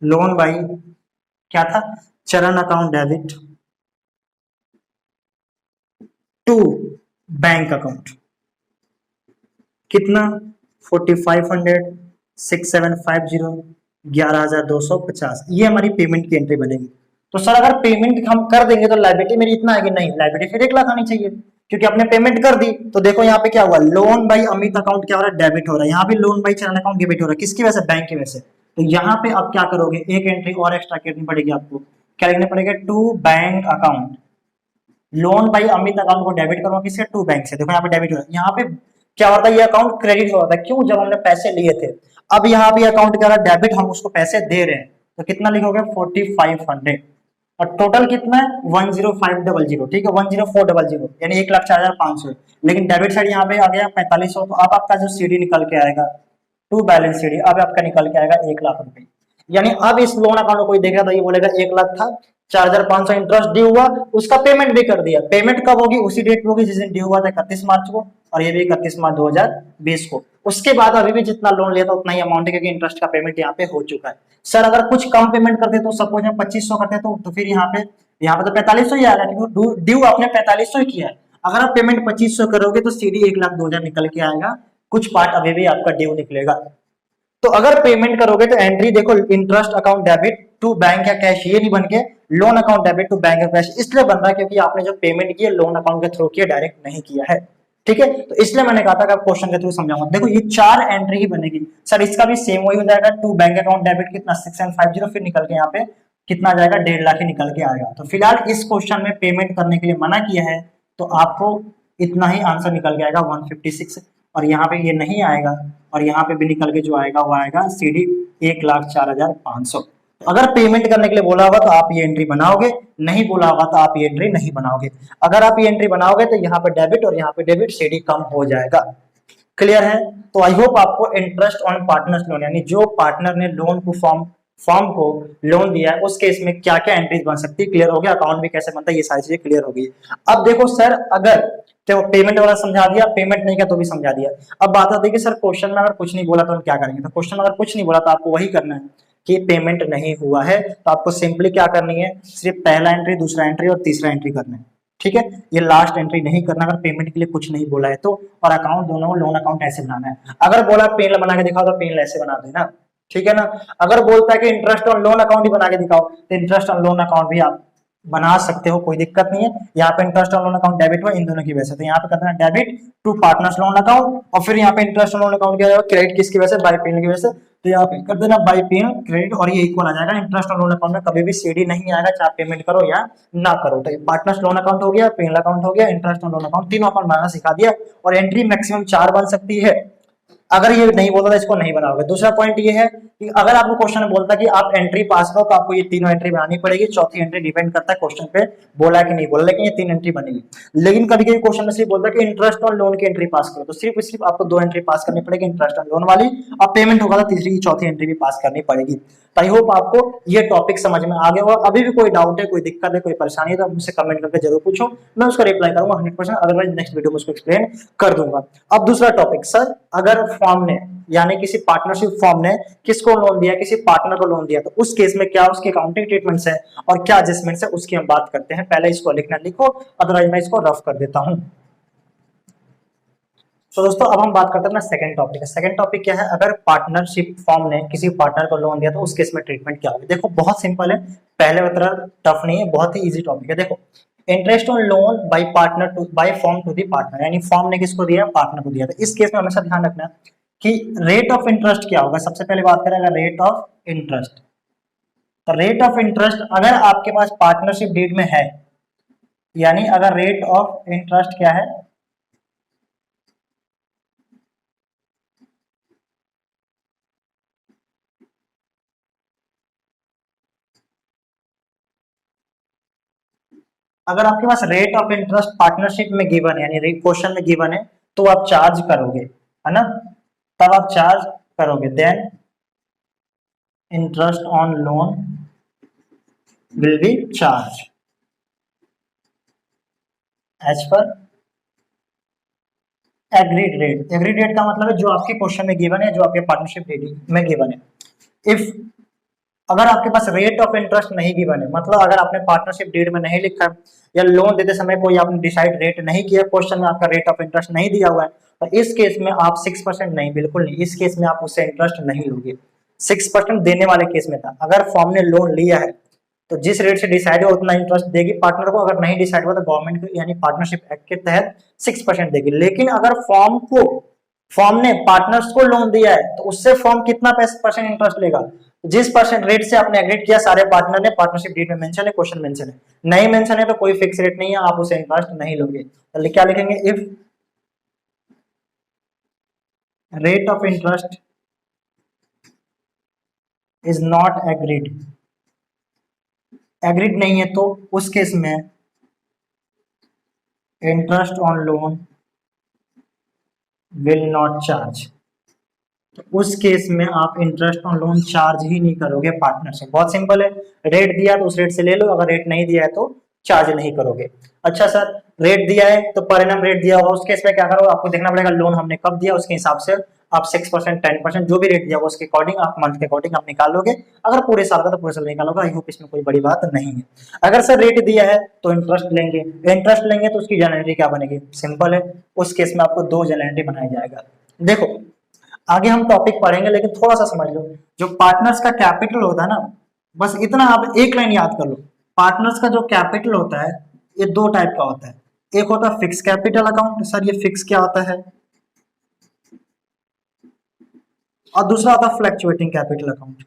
loan by क्या था? Charan account debit to bank account. कितना? 4500, 6750, 11,250। ये हमारी पेमेंट की एंट्री बनेगी। तो सर अगर पेमेंट हम कर देंगे तो लायबिलिटी मेरी इतना आएगी? नहीं, लायबिलिटी फिर 1 लाख आनी चाहिए, क्योंकि आपने पेमेंट कर दी। तो देखो यहाँ पे क्या हुआ? लोन बाई अमित अकाउंट क्या हो रहा है? डेबिट हो रहा है। यहाँ भी loan by Charan account debit हो रहा है, किसकी वजह से? बैंक की वजह से। तो यहाँ पे अब क्या करोगे? एक एंट्री और एक्स्ट्रा करनी पड़ेगी आपको। क्या लिखना पड़ेगा? To bank account, loan by Amit account को डेबिट करो किससे? टू बैंक से। देखो यहाँ पे डेबिट हो रहा है, यहाँ पे क्या होता है? ये अकाउंट क्रेडिट होता है। क्यों? जब हमने पैसे लिए थे। अब यहाँ पे अकाउंट क्या रहा है? डेबिट, हम उसको पैसे दे रहे हैं। तो कितना लिखोगे? 4500, और टोटल कितना है? 10500। ठीक है, 10400, यानी 1,04,500। लेकिन डेबिट साइड यहाँ पे आ गया 4500। तो अब आपका जो सीडी निकल के आएगा, टू बैलेंस सीडी, अब आपका निकल के आएगा 1 लाख रुपए। यानी अब इस लोन अकाउंट को कोई देखेगा तो ये बोलेगा 1 लाख था, 4,500 इंटरेस्ट ड्यू हुआ, उसका पेमेंट भी कर दिया। पेमेंट कब होगी? उसी डेट पे होगी जिस दिन ड्यू हुआ था, 31 मार्च को, और ये भी 31 मार्च 2020 को। उसके बाद अभी भी जितना लोन लिया था उतना ही अमाउंट है, क्योंकि इंटरेस्ट का पेमेंट यहाँ पे हो चुका है। सर अगर कुछ कम पेमेंट करते तो सपोज हम 2500 करते तो फिर यहाँ पे तो 4500 ही आएगा, क्योंकि ड्यू आपने 4500 ही किया है। अगर आप पेमेंट 2500 करोगे तो सीधी 1,02,000 निकल के आएगा, कुछ पार्ट अभी भी आपका ड्यू निकलेगा। तो अगर पेमेंट करोगे तो एंट्री देखो, interest account debit to bank या कैश, ये नहीं बन के loan account debit to bank या कैश इसलिए बन रहा है क्योंकि आपने जो पेमेंट की है लोन अकाउंट के थ्रू किया, डायरेक्ट नहीं किया है। ठीक है, तो इसलिए मैंने कहा था कि क्वेश्चन के थ्रू समझाऊंगा। देखो ये 4 एंट्री ही बनेगी। सर इसका भी सेम वही हो जाएगा, टू बैंक अकाउंट डेबिट कितना 6750, फिर निकल के यहाँ पे कितना जाएगा? 1.5 लाख ही निकल के आएगा। तो फिलहाल इस क्वेश्चन में पेमेंट करने के लिए मना किया है, तो आपको इतना ही आंसर निकल के आएगा 156, और यहाँ पे ये नहीं आएगा, और यहाँ पे भी निकल के जो आएगा वो आएगा सीडी 1,04,500। अगर पेमेंट करने के लिए बोला होगा तो आप ये एंट्री बनाओगे, नहीं बोला होगा तो आप ये एंट्री नहीं बनाओगे। अगर आप ये एंट्री बनाओगे तो यहाँ पे डेबिट और यहाँ पे डेबिट, सीडी कम हो जाएगा। क्लियर है? तो आई होप आपको इंटरेस्ट ऑन पार्टनर्स लोन, यानी जो पार्टनर ने लोन को फॉर्म को लोन दिया है उस केस में क्या क्या एंट्रीज बन सकती है, क्लियर हो गया। अकाउंट भी कैसे बनता है, ये सारी चीजें क्लियर हो गई। अब देखो सर, अगर तो पेमेंट वाला समझा दिया, पेमेंट नहीं किया तो भी समझा दिया। अब बात आती है कि सर क्वेश्चन में अगर कुछ नहीं बोला तो हम क्या करेंगे? तो क्वेश्चन में अगर कुछ नहीं बोला तो आपको वही करना है कि पेमेंट नहीं हुआ है, तो आपको सिंपली क्या करनी है? सिर्फ पहला एंट्री, दूसरा एंट्री और तीसरा एंट्री करना है। ठीक है, ये लास्ट एंट्री नहीं करना अगर पेमेंट के लिए कुछ नहीं बोला है तो। और अकाउंट दोनों लोन अकाउंट ऐसे बनाना है। अगर बोला पेन बना के दिखाओ तो पेन ऐसे बना देना, ठीक है ना। अगर बोलता है कि इंटरेस्ट ऑन लोन अकाउंट ही बना के दिखाओ, तो इंटरेस्ट ऑन लोन अकाउंट भी आप बना सकते हो, कोई दिक्कत नहीं है। यहाँ पे interest on loan account debit हुआ इन दोनों की वजह से, तो यहाँ पे करना है debit to partners loan account, और फिर यहाँ पे इंटरेस्ट ऑन लोन अकाउंट क्या होगा, क्रेडिट किसकी वजह से, बाय पीएनएल की वजह से, तो यहाँ पे कर देना बाय पीएनएल क्रेडिट, और ये इक्वल आ जाएगा। इंटरेस्ट ऑन लोन अकाउंट में कभी भी सीडी नहीं आएगा, चाहे पेमेंट करो या ना करो। तो पार्टनर्स लोन अकाउंट हो गया, पीएनएल अकाउंट हो गया, इंटरेस्ट ऑन लोन अकाउंट, तीनों अकाउंट बनाना सिखा दिया। और एंट्री मैक्सिमम 4 बन सकती है। अगर ये नहीं बोलता तो इसको नहीं बनाओगे। दूसरा पॉइंट ये है कि अगर आपको क्वेश्चन बोलता है कि आप एंट्री पास करो, तो आपको ये तीनों एंट्री बनानी पड़ेगी। चौथी एंट्री डिपेंड करता है क्वेश्चन पे बोला है कि नहीं बोला, लेकिन ये 3 एंट्री बनेगी। लेकिन कभी कभी क्वेश्चन में सिर्फ बोलता है कि इंटरेस्ट ऑन लोन की एंट्री पास करो, तो सिर्फ आपको 2 एंट्री पास करनी पड़ेगी, इंटरेस्ट ऑन लोन वाली। अब पेमेंट होगा तो तीसरी चौथी एंट्री भी पास करनी पड़ेगी। आई होप आपको ये टॉपिक समझ में आ गया होगा। अभी भी कोई डाउट है, कोई दिक्कत है, कोई परेशानी है, तो मुझसे कमेंट करके जरूर पूछो, मैं उसका रिप्लाई करूंगा 100%। अदरवाइज नेक्स्ट वीडियो में उसको एक्सप्लेन कर दूंगा। अब दूसरा टॉपिक, सर अगर फॉर्म ने यानी किसी पार्टनरशिप फॉर्म ने किसको लोन दिया, किसी पार्टनर को लोन दिया, तो उस केस में क्या उसके अकाउंटिंग ट्रीटमेंट्स है और क्या एडजस्टमेंट्स है, उसकी हम बात करते हैं। पहले इसको लिखना लिखो, अदरवाइज मैं इसको रफ कर देता हूं। तो दोस्तों अब हम बात करते हैं अपना सेकंड टॉपिक है। सेकंड टॉपिक क्या है, अगर पार्टनरशिप फॉर्म ने किसी पार्टनर को लोन दिया तो उस केस में ट्रीटमेंट क्या होगी। देखो बहुत सिंपल है, पहले तरह टफ नहीं है, बहुत ही इजी टॉपिक है। देखो interest on loan by partner to by firm to the partner, यानी फॉर्म ने किसको दिया, पार्टनर को दिया। तो इस केस में हमेशा ध्यान रखना कि रेट ऑफ इंटरेस्ट क्या होगा। सबसे पहले बात करें अगर रेट ऑफ इंटरेस्ट, तो रेट ऑफ इंटरेस्ट अगर आपके पास पार्टनरशिप डीड में है, यानी अगर रेट ऑफ इंटरेस्ट क्या है, अगर आपके पास रेट ऑफ इंटरेस्ट पार्टनरशिप में गिवन है, यानी क्वेश्चन में गिवन है, तो आप चार्ज करोगे, है ना, तब आप चार्ज करोगे। Then interest on loan will be charge as per agreed rate. Agreed rate का मतलब है जो आपके क्वेश्चन में गिवन है, जो आपके पार्टनरशिप में गिवन है। इफ अगर आपके पास रेट ऑफ इंटरेस्ट नहीं गिवन है, मतलब अगर आपने पार्टनरशिप डीड में नहीं लिखा या लोन देते समय कोई आपने डिसाइड रेट नहीं किया, क्वेश्चन में आपका रेट ऑफ इंटरेस्ट नहीं दिया हुआ है, तो इस केस में आप 6% नहीं, बिल्कुल नहीं, इस केस में आप उससे इंटरेस्ट नहीं लोगे। 6% देने वाले केस में था। अगर फॉर्म ने लोन लिया है तो जिस रेट से डिसाइड हुआ उतना इंटरेस्ट देगी पार्टनर को, अगर नहीं डिसाइड हुआ तो गवर्नमेंट को यानी पार्टनरशिप एक्ट के तहत 6% देगी। लेकिन अगर फॉर्म ने पार्टनर्स को लोन दिया है तो उससे फॉर्म कितना परसेंट इंटरेस्ट लेगा, जिस परसेंट रेट से आपने एग्रीड किया सारे पार्टनर ने, पार्टनरशिप डीड में मेंशन है, क्वेश्चन मेंशन है। नहीं मेंशन है तो कोई फिक्स रेट नहीं है, आप उसे इंटरेस्ट नहीं लोगे। तो क्या लिखेंगे, if rate of interest is not agreed, agreed नहीं है तो उस केस में interest on loan will not charge, तो उस केस में आप इंटरेस्ट ऑन लोन चार्ज ही नहीं करोगे पार्टनर से। बहुत सिंपल है, रेट दिया तो उस रेट से ले लो, अगर रेट नहीं दिया है तो चार्ज नहीं करोगे। अच्छा सर रेट दिया है तो पर एनम रेट दिया होगा, उस केस में क्या करोगे, आपको देखना पड़ेगा लोन हमने कब दिया, उसके हिसाब से आप 6% 10% जो भी रेट दिया होगा उसके अकॉर्डिंग आप मंथ के अकॉर्डिंग आप निकाल लोगे। अगर पूरे साल का तो पूरे साल निकालोगे। आई होप इसमें कोई बड़ी बात नहीं है। अगर सर रेट दिया है तो इंटरेस्ट लेंगे, इंटरेस्ट लेंगे तो उसकी जनरल क्या बनेगी, सिंपल है, उस केस में आपको 2 जनरल बनाया जाएगा। देखो आगे हम टॉपिक पढ़ेंगे, लेकिन थोड़ा सा समझ लो, जो पार्टनर्स का कैपिटल होता है ना, बस इतना आप एक लाइन याद कर लो। पार्टनर्स का जो कैपिटल होता है ये 2 टाइप का होता है। एक होता है फिक्स कैपिटल अकाउंट, सर ये फिक्स क्या होता है, और दूसरा होता है फ्लक्चुएटिंग कैपिटल अकाउंट।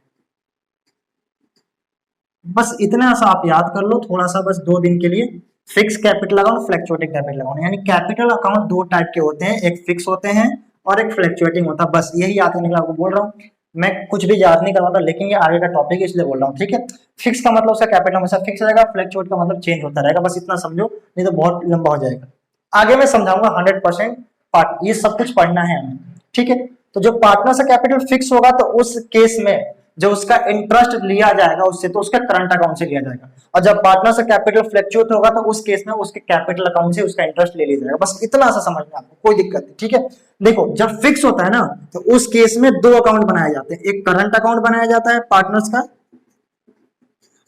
बस इतना सा आप याद कर लो थोड़ा सा, बस 2 दिन के लिए। Fix capital account, fluctuating capital account, यानी कैपिटल अकाउंट 2 टाइप के होते हैं, एक फिक्स होते हैं और एक फ्लक्चुएटिंग होता है। बस यही याद करने के लिए आपको बोल रहा हूँ, मैं कुछ भी याद नहीं करवाता, लेकिन ये आगे का टॉपिक है इसलिए बोल रहा हूँ, ठीक है। फिक्स का मतलब उसका कैपिटल हमेशा फिक्स रहेगा, फ्लक्चुएट का मतलब चेंज होता रहेगा, बस इतना समझो, नहीं तो बहुत लंबा हो जाएगा। आगे मैं समझाऊंगा 100% पार्ट, ये सब कुछ पढ़ना है हमें, ठीक है। तो जो पार्टनर से कैपिटल फिक्स होगा तो उस केस में जो उसका इंटरेस्ट लिया जाएगा उससे, तो उसका करंट अकाउंट से लिया जाएगा। और जब पार्टनर से कैपिटल फ्लक्चुएट होगा तो उस केस में उसके कैपिटल अकाउंट से उसका इंटरेस्ट ले लिया जाएगा। बस इतना सा समझना, आपको कोई दिक्कत नहीं, ठीक है। देखो जब फिक्स होता है ना तो उस केस में 2 अकाउंट बनाए जाते हैं, एक करंट अकाउंट बनाया जाता है पार्टनर्स का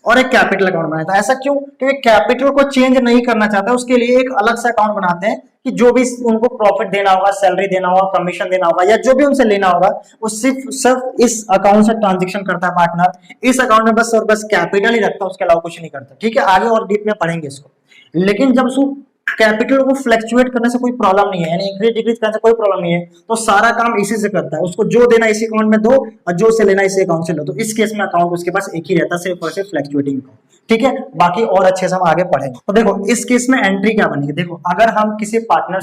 और एक कैपिटल अकाउंट बनाया था। ऐसा क्यों, क्योंकि कैपिटल को चेंज नहीं करना चाहता, उसके लिए एक अलग से अकाउंट बनाते हैं कि जो भी उनको प्रॉफिट देना होगा, सैलरी देना होगा, कमीशन देना होगा, या जो भी उनसे लेना होगा, वो सिर्फ सिर्फ इस अकाउंट से ट्रांजेक्शन करता है पार्टनर। इस अकाउंट में बस और बस कैपिटल ही रखता है, उसके अलावा कुछ नहीं करता। ठीक है, आगे और डीप में पढ़ेंगे इसको। लेकिन जब उसको कैपिटल को फ्लक्चुएट करने से कोई प्रॉब्लम नहीं है, यानी इंक्रीज डिक्रीज करने से कोई प्रॉब्लम नहीं है, तो सारा काम इसी से करता है। उसको जो देना इसी अकाउंट में दो, और जो से लेना इसी अकाउंट से लो। तो इस केस में अकाउंट उसके पास एक ही रहता है, सिर्फ और सिर्फ फ्लक्चुएटिंग अकाउंट। ठीक है, बाकी और अच्छे से हम आगे पढ़ेंगे। तो देखो इस केस में एंट्री क्या बनेगी। देखो अगर हम किसी पार्टनर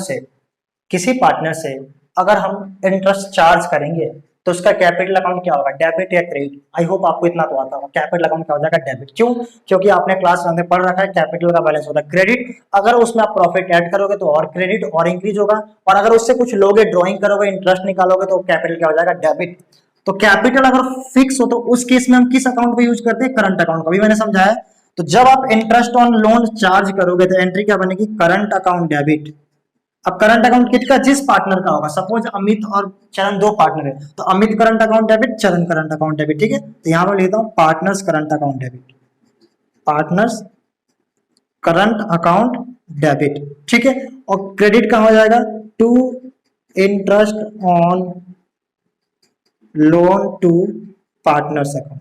से अगर हम इंटरेस्ट चार्ज करेंगे, तो उसका कैपिटल अकाउंट क्या होगा, डेबिट या क्रेडिट। आई होप आपको इतना तो आता होगा। कैपिटल अकाउंट क्या हो जाएगा, डेबिट। क्यों? क्योंकि आपने क्लास में पढ़ रखा है कैपिटल का बैलेंस होता है क्रेडिट। अगर उसमें आप प्रॉफिट ऐड करोगे तो और क्रेडिट और इंक्रीज होगा, और अगर उससे कुछ लोगे, ड्रॉइंग करोगे, इंटरेस्ट निकालोगे, तो कैपिटल क्या हो जाएगा, डेबिट। तो कैपिटल अगर फिक्स हो तो उस केस में हम किस अकाउंट को यूज करते हैं, करंट अकाउंट का। भी मैंने समझाया। तो जब आप इंटरेस्ट ऑन लोन चार्ज करोगे तो एंट्री क्या बनेगी, करंट अकाउंट डेबिट। अब करंट अकाउंट किसका, जिस पार्टनर का होगा। सपोज अमित और चरण दो पार्टनर है, तो Amit current account debit, Charan current account debit. ठीक है, तो यहां पर लिखता हूं partners current account debit, partners current account debit. ठीक है, और क्रेडिट का हो जाएगा to interest on loan to partners account.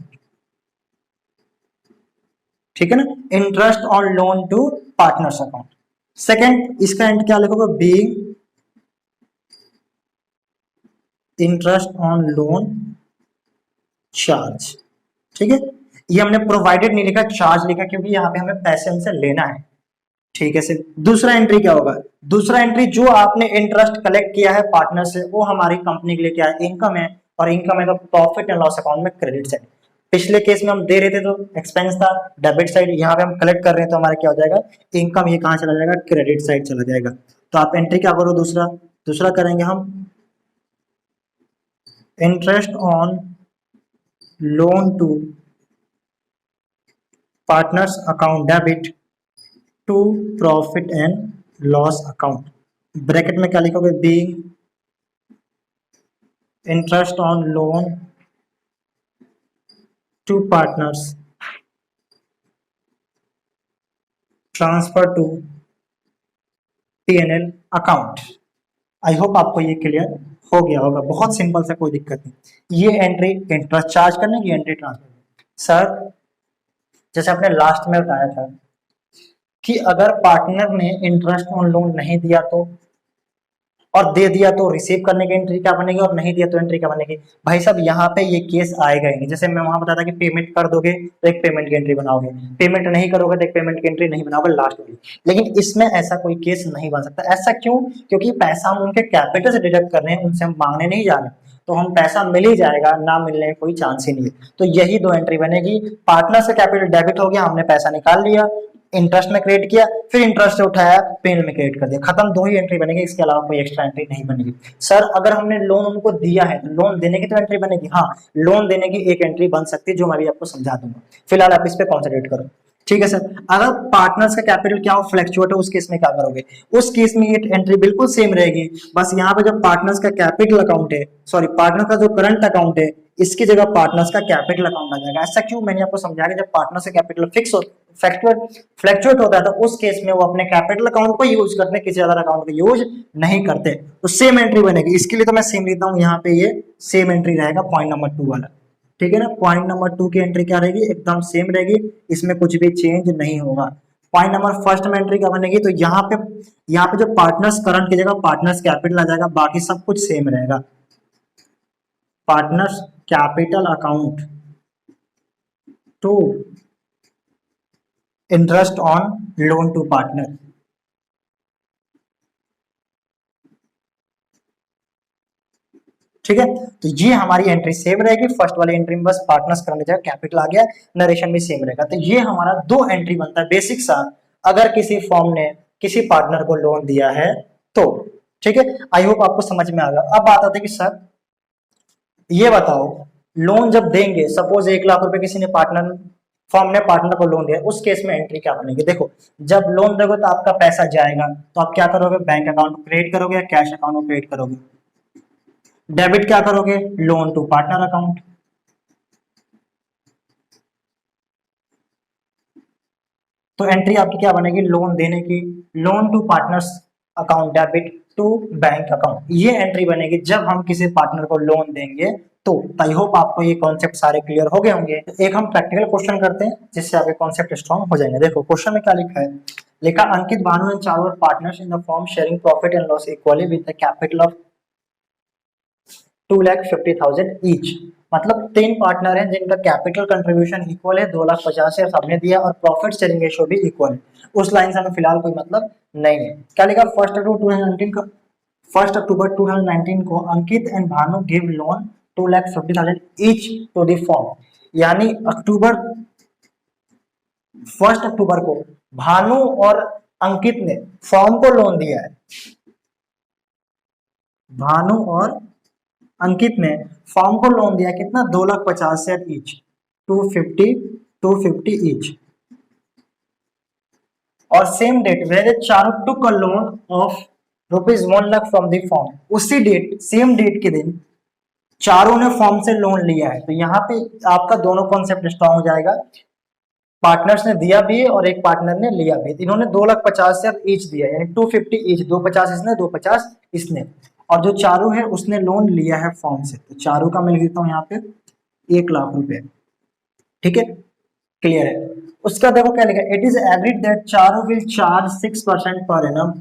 ठीक है ना, interest on loan to partners account. Second इसका एंड क्या लिखोगे, being interest on loan charge. ठीक है, ये हमने प्रोवाइडेड नहीं लिखा, चार्ज लिखा, क्योंकि यहाँ पे हमें पैसे उनसे लेना है। ठीक है सर, दूसरा एंट्री क्या होगा, दूसरा एंट्री जो आपने इंटरेस्ट कलेक्ट किया है पार्टनर से, वो हमारी कंपनी के लिए क्या है, इनकम है। और इनकम है तो प्रॉफिट एंड लॉस अकाउंट में क्रेडिट साइड। पिछले केस में हम दे रहे थे तो एक्सपेंस था, डेबिट साइड। यहाँ पे हम कलेक्ट कर रहे हैं तो हमारा क्या हो जाएगा, इनकम। ये कहाँ चला जाएगा, क्रेडिट साइड चला जाएगा। तो आप एंट्री क्या करो, दूसरा दूसरा करेंगे हम, interest on loan to partners account debit to profit and loss account. Bracket में क्या लिखोगे, being interest on loan to partners transfer to P&L account. I hope आपको ये क्लियर हो गया होगा, बहुत सिंपल सा, कोई दिक्कत नहीं। ये एंट्री इंटरेस्ट चार्ज करने की, एंट्री ट्रांसफर। सर जैसे आपने लास्ट में बताया था कि अगर पार्टनर ने इंटरेस्ट ऑन लोन नहीं दिया तो, और दे दिया तो रिसीव करने की एंट्री क्या बनेगी, और नहीं दिया तो एंट्री क्या बनेगी। भाई साहब यहाँ पे ये केस आएगा ही नहीं। जैसे मैं वहां बताया था कि पेमेंट कर दोगे तो एक पेमेंट की एंट्री बनाओगे, पेमेंट नहीं करोगे तो एक पेमेंट की एंट्री नहीं बनाओगे लास्ट वाली। लेकिन इसमें ऐसा कोई केस नहीं बन सकता। ऐसा क्यों? क्योंकि पैसा हम उनके कैपिटल से डिडक्ट कर रहे हैं, उनसे हम मांगने नहीं जा रहे। तो हम पैसा मिल ही जाएगा, ना मिलने का कोई चांस ही नहीं है। तो यही दो एंट्री बनेगी। पार्टनर से कैपिटल डेबिट हो गया, हमने पैसा निकाल लिया, इंटरेस्ट में क्रिएट किया, फिर इंटरेस्ट से उठाया, पेन में क्रिएट कर दिया, खत्म। दो ही एंट्री बनेगी, इसके अलावा कोई एक्स्ट्रा एंट्री नहीं बनेगी। सर अगर हमने लोन उनको दिया है तो लोन देने की तो एंट्री बनेगी। हाँ, लोन देने की एक एंट्री बन सकती है, जो मैं भी आपको समझा दूंगा। फिलहाल आप इस पे कॉन्सेंट्रेट करो। ठीक है सर, अगर पार्टनर्स का कैपिटल क्या हो, फ्लैक्चुएट हो, उस केस में क्या करोगे, उस केस में ये एंट्री बिल्कुल सेम रहेगी। बस यहाँ पे जब पार्टनर्स का कैपिटल अकाउंट है, सॉरी पार्टनर का जो करंट अकाउंट है, इसकी जगह पार्टनर्स का कैपिटल अकाउंट आ जाएगा। ऐसा क्यों, मैंने आपको समझाया कि जब पार्टनर से कैपिटल फिक्स हो, फ्लैक्चुएट होता है, तो उस केस में वो अपने कैपिटल अकाउंट को यूज करते हैं, किसी अदर अकाउंट को यूज नहीं करते। तो सेम एंट्री बनेगी। इसके लिए तो मैं सेम लिखता हूँ, यहाँ पे ये सेम एंट्री रहेगा, पॉइंट नंबर 2 वाला। ठीक है ना, पॉइंट नंबर 2 की एंट्री क्या रहेगी, एकदम सेम रहेगी, इसमें कुछ भी चेंज नहीं होगा। पॉइंट नंबर फर्स्ट में एंट्री क्या बनेगी, तो यहाँ पे जो पार्टनर्स करंट की जगह पार्टनर्स कैपिटल आ जाएगा, बाकी सब कुछ सेम रहेगा। Partners capital account to interest on loan to partner. ठीक है, तो ये हमारी एंट्री सेम रहेगी। फर्स्ट वाली एंट्री में बस पार्टनर्स करने जगह कैपिटल आ गया, नरेशन भी सेम रहेगा। तो ये हमारा दो एंट्री बनता है बेसिक सा, अगर किसी फॉर्म ने किसी पार्टनर को लोन दिया है तो। ठीक है, आई होप आपको समझ में आ गया। अब बात आती है कि सर ये बताओ, लोन जब देंगे, सपोज 1 लाख रुपए किसी ने पार्टनर फॉर्म ने पार्टनर को लोन दिया, उस केस में एंट्री क्या बनेगी। देखो जब लोन दोगे तो आपका पैसा जाएगा, तो आप क्या करोगे, बैंक अकाउंट को क्रेडिट करोगे या कैश अकाउंट को क्रेडिट करोगे। डेबिट क्या करोगे, लोन टू पार्टनर अकाउंट। तो एंट्री आपकी क्या बनेगी, लोन देने की, loan to partners account debit to bank account, ये एंट्री बनेगी जब हम किसी पार्टनर को लोन देंगे। तो आई होप आपको ये कॉन्सेप्ट सारे क्लियर हो गए होंगे। तो एक हम प्रैक्टिकल क्वेश्चन करते हैं जिससे आपके कॉन्सेप्ट स्ट्रॉन्ग हो जाएंगे। देखो क्वेश्चन में क्या लिखा है, लिखा Ankit Bhanu and Charu are partners in the firm sharing profit and loss equally with the capital of 2,50,000 each. मतलब तीन पार्टनर हैं जिनका कैपिटल कंट्रीब्यूशन इक्वल है, 2,50,000 सबने दिया और प्रॉफिट शेयरिंग रेशियो भी इक्वल है। उस लाइन से हमें फिलहाल कोई मतलब नहीं है। क्या लिखा, 1 अक्टूबर 2019 को Ankit and Bhanu give loan 2,50,000 each to the firm. यानी 1 अक्टूबर को भानु और अंकित ने फॉर्म को लोन दिया है। भानु और अंकित ने फॉर्म को लोन दिया कितना, 2,50,000 ईच, 250 ईच। और same date where Charu took a loan of ₹1,00,000 from the firm. उसी डेट, सेम डेट के दिन चारों ने फॉर्म से लोन लिया है। तो यहाँ पे आपका दोनों कॉन्सेप्ट स्ट्रॉन्ग हो जाएगा, पार्टनर्स ने दिया भी और एक पार्टनर ने लिया भी। इन्होंने 2,50,000 ईच दिया, यानी 250 ईच, 250 इसने 250 इसने, और जो चारू है उसने लोन लिया है फॉर्म से। तो चारू का मैं लिख देता हूँ यहाँ पे 1,00,000 रुपए। ठीक है, क्लियर है। उसका देखो क्या लिखा, it is agreed that Charu will charge 6% per annum,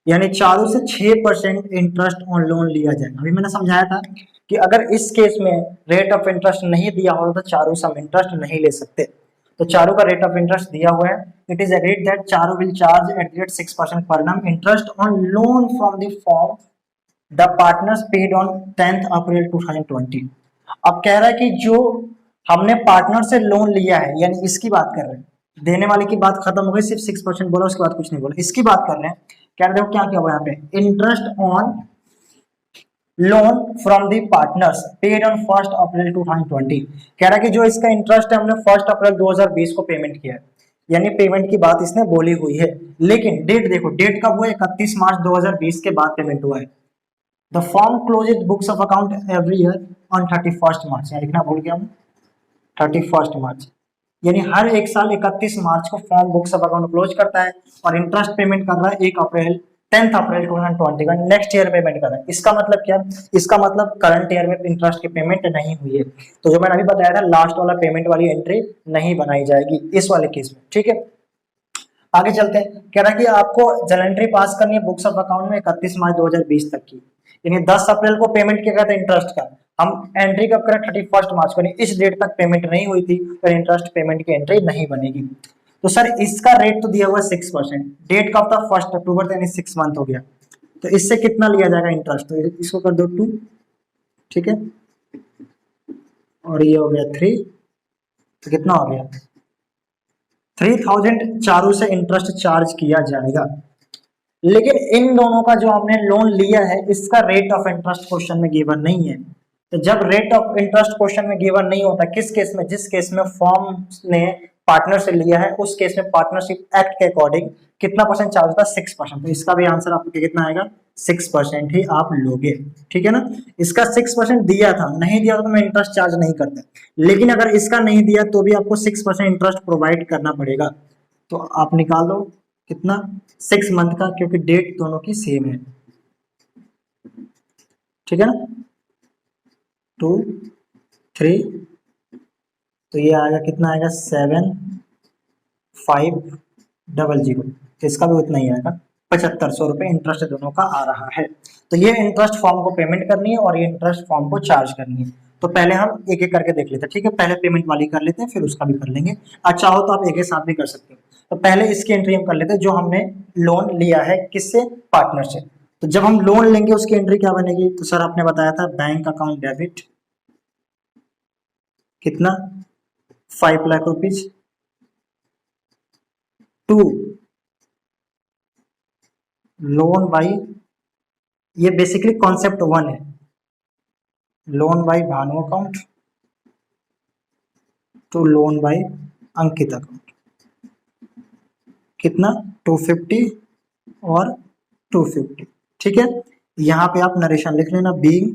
यानी चारू से 6% इंटरेस्ट ऑन लोन लिया जाएगा। अभी मैंने समझाया था कि अगर इस केस में रेट ऑफ इंटरेस्ट नहीं दिया होता तो चारू सम इंटरेस्ट नहीं ले सकते। तो चारू का रेट ऑफ इंटरेस्ट दिया हुआ है, it is agreed that Charu will charge at rate 6% per annum interest on loan from the form the partners paid on 10th अप्रैल 2020। अब कह रहा है कि जो हमने पार्टनर से लोन लिया है, यानी इसकी बात कर रहे हैं, देने वाले की बात खत्म हो गई, सिर्फ 6% बोला, उसके बाद कुछ नहीं बोला, इसकी बात कर रहे हैं। कह रहे हो क्या क्या हुआ यहाँ पे, interest on loan from the partners paid on 1 अप्रैल 2020। कह रहा है कि जो इसका इंटरेस्ट है हमने 1 अप्रैल 2020 को पेमेंट किया है, यानी पेमेंट की बात इसने बोली हुई है। लेकिन डेट देखो, डेट कब हुआ है, 31 मार्च 2020 के बाद पेमेंट हुआ है। The firm closes books of account every year on 31 March, यहाँ लिखना भूल गया हूँ, 31 मार्च, यानी हर एक साल 31 मार्च को form books of account close करता है और इंटरेस्ट पेमेंट कर रहा है 10th अप्रैल 2020 का, नेक्स्ट ईयर पेमेंट कर रहा है। इसका मतलब क्या, इसका मतलब करंट ईयर में इंटरेस्ट की पेमेंट नहीं हुई है। तो जो मैंने अभी बताया था, लास्ट वाला पेमेंट वाली एंट्री नहीं बनाई जाएगी इस वाले केस में। ठीक है, आगे चलते हैं। कह रहा है कि आपको जर्नल एंट्री पास करनी है बुक्स ऑफ अकाउंट में 31 मार्च 2020 तक की, यानी 10 अप्रैल को पेमेंट किया गया था इंटरेस्ट का, हम एंट्री कब करें, 31 मार्च को, इस डेट तक पेमेंट नहीं हुई थी तो इंटरेस्ट पेमेंट की एंट्री नहीं बनेगी। तो सर इसका रेट तो दिया हुआ 6%, डेट कब था, 1 अक्टूबर था, यानी 6 मंथ हो गया। तो इससे कितना लिया जाएगा इंटरेस्ट, तो इसको कर दो 2, ठीक है, और ये हो गया 3, तो कितना हो गया 3,000 चारों से इंटरेस्ट चार्ज किया जाएगा। लेकिन इन दोनों का जो हमने लोन लिया है इसका रेट ऑफ इंटरेस्ट क्वेश्चन में गिवन नहीं है। तो जब रेट ऑफ इंटरेस्ट क्वेश्चन में गिवन नहीं होता, किस केस में, जिस केस में फॉर्म ने पार्टनर से लिया है, उस केस में पार्टनरशिप एक्ट के अकॉर्डिंग कितना परसेंट चार्ज होता है, 6%। तो इसका भी आंसर आपको कितना आएगा, 6% ही आप लोगे। ठीक है ना, इसका 6% दिया था, नहीं दिया तो मैं इंटरेस्ट चार्ज नहीं करता, लेकिन अगर इसका नहीं दिया तो भी आपको 6% इंटरेस्ट प्रोवाइड करना पड़ेगा। तो आप निकाल लो कितना, 6 मंथ का, क्योंकि डेट दोनों की सेम है। ठीक है ना, 2 3, तो ये आएगा कितना आएगा 7,500, तो इसका भी उतना ही आएगा, 7,500 रुपए इंटरेस्ट दोनों का आ रहा है। तो ये इंटरेस्ट फॉर्म को पेमेंट करनी है और ये इंटरेस्ट फॉर्म को चार्ज करनी है। तो पहले हम एक एक करके देख लेते हैं। ठीक है, पहले पेमेंट वाली कर लेते हैं, फिर उसका भी कर लेंगे। अच्छा हो तो आप एक एक साथ भी कर सकते हो। तो पहले इसकी एंट्री हम कर लेते हैं, जो हमने लोन लिया है किससे, पार्टनर से। तो जब हम लोन लेंगे उसकी एंट्री क्या बनेगी, तो सर आपने बताया था बैंक अकाउंट डेबिट, कितना 5 lakh rupees, to loan by, ये बेसिकली कॉन्सेप्ट 1 है, loan by Bhanu account to loan by Ankit account, कितना 250 और 250। ठीक है, यहां पे आप नरेशन लिख लेना, being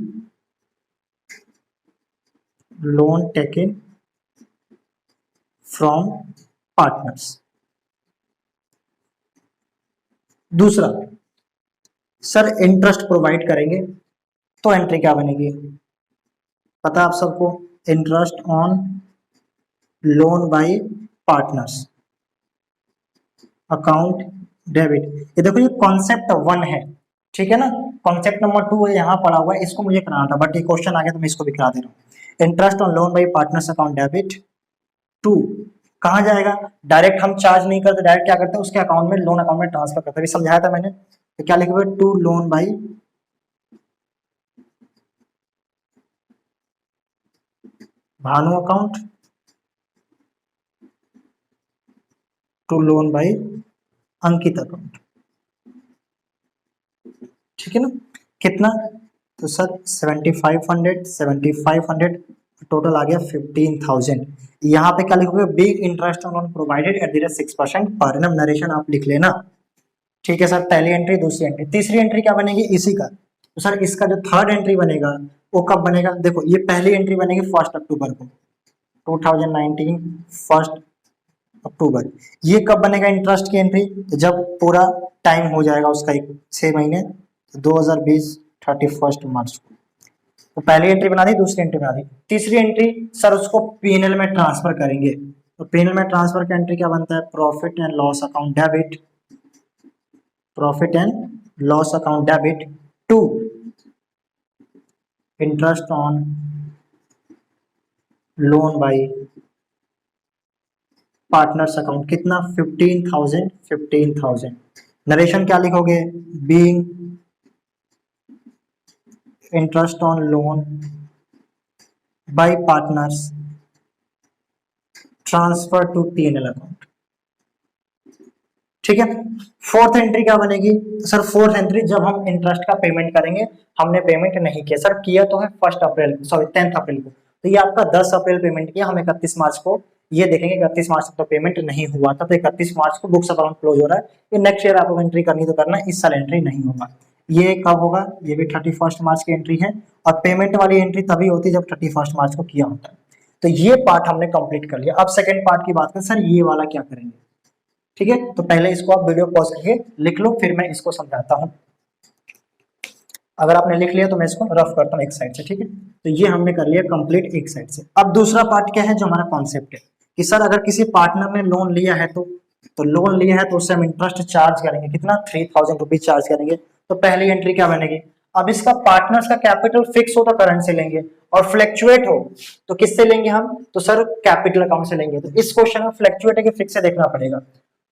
loan taken from partners. दूसरा, सर इंटरेस्ट प्रोवाइड करेंगे तो एंट्री क्या बनेगी, पता आप सबको, interest on loan by partners account debit. ये देखो ये कॉन्सेप्ट 1 है, ठीक है ना। कॉन्सेप्ट नंबर 2 है यहाँ पड़ा हुआ है, इसको मुझे कराना था बट ये क्वेश्चन आ गया तो मैं इसको भी करा दे रहा हूँ। Interest on loan by partners account debit to, कहाँ जाएगा, डायरेक्ट हम चार्ज नहीं करते, डायरेक्ट क्या करते हैं उसके अकाउंट में, लोन अकाउंट में ट्रांसफर करते हैं, समझाया था मैंने। तो क्या लिखोगे, to loan by Bhanu account to loan by Ankit account, ठीक है ना। कितना, तो सर 7500 टोटल आ गया 15,000। यहाँ पे क्या लिखोगे, big interest on loan provided eight the rate 6% per annum, narration आप लिख लेना, ठीक है सर। पहली एंट्री, दूसरी एंट्री, तीसरी एंट्री क्या बनेगी इसी का, तो सर इसका जो थर्ड एंट्री बनेगा वो कब बनेगा, देखो ये पहली एंट्री बनेगी 1 अक्टूबर को 2019, 1 अक्टूबर। ये कब बनेगा इंटरेस्ट की एंट्री, तो जब पूरा टाइम हो जाएगा उसका 6 महीने, 2020 31 मार्च को। तो पहली एंट्री बना दी, दूसरी एंट्री बना दी, तीसरी एंट्री सर उसको पीएनएल में ट्रांसफर करेंगे। तो पीएनएल में ट्रांसफर का एंट्री क्या बनता है, profit and loss account debit, profit and loss account debit to interest on loan by partners account, कितना 15,000। नरेशन क्या लिखोगे, being interest on loan by partners transfer to PNL account, ठीक है। फोर्थ एंट्री क्या बनेगी, सर फोर्थ एंट्री जब हम interest का पेमेंट करेंगे, हमने पेमेंट नहीं किया, सर किया तो है 10 अप्रैल को, तो ये आपका 10 अप्रैल पेमेंट किया, हम 31 मार्च को ये देखेंगे 31 मार्च तक तो पेमेंट नहीं हुआ था, तो 31 मार्च को बुक्स अकाउंट क्लोज हो रहा है, ये नेक्स्ट ईयर आपको एंट्री करनी तो करना, इस साल एंट्री नहीं होगा। ये कब होगा, ये भी 31 मार्च की एंट्री है, और पेमेंट वाली एंट्री तभी होती है जब 31 मार्च को किया होता है। तो ये पार्ट हमने कंप्लीट कर लिया। अब सेकंड पार्ट की बात करें, सर ये वाला क्या करेंगे, ठीक है। तो पहले इसको आप वीडियो पॉज करके लिख लो, फिर मैं इसको समझाता हूं। अगर आपने लिख लिया तो मैं इसको रफ करता हूँ एक साइड से, ठीक है। तो ये हमने कर लिया कंप्लीट एक साइड से। अब दूसरा पार्ट क्या है जो हमारा कॉन्सेप्ट है कि सर अगर किसी पार्टनर ने लोन लिया है तो लोन लिया है तो उससे हम इंटरेस्ट चार्ज करेंगे, कितना 3,000 रुपीज चार्ज करेंगे। तो पहली एंट्री क्या बनेगी, अब इसका पार्टनर्स का कैपिटल फिक्स हो तो करंट से लेंगे, और फ्लैक्चुएट हो तो किससे लेंगे हम, तो सर कैपिटल अकाउंट से लेंगे। तो इस क्वेश्चन में फ्लैक्चुएट है कि फिक्स से देखना पड़ेगा।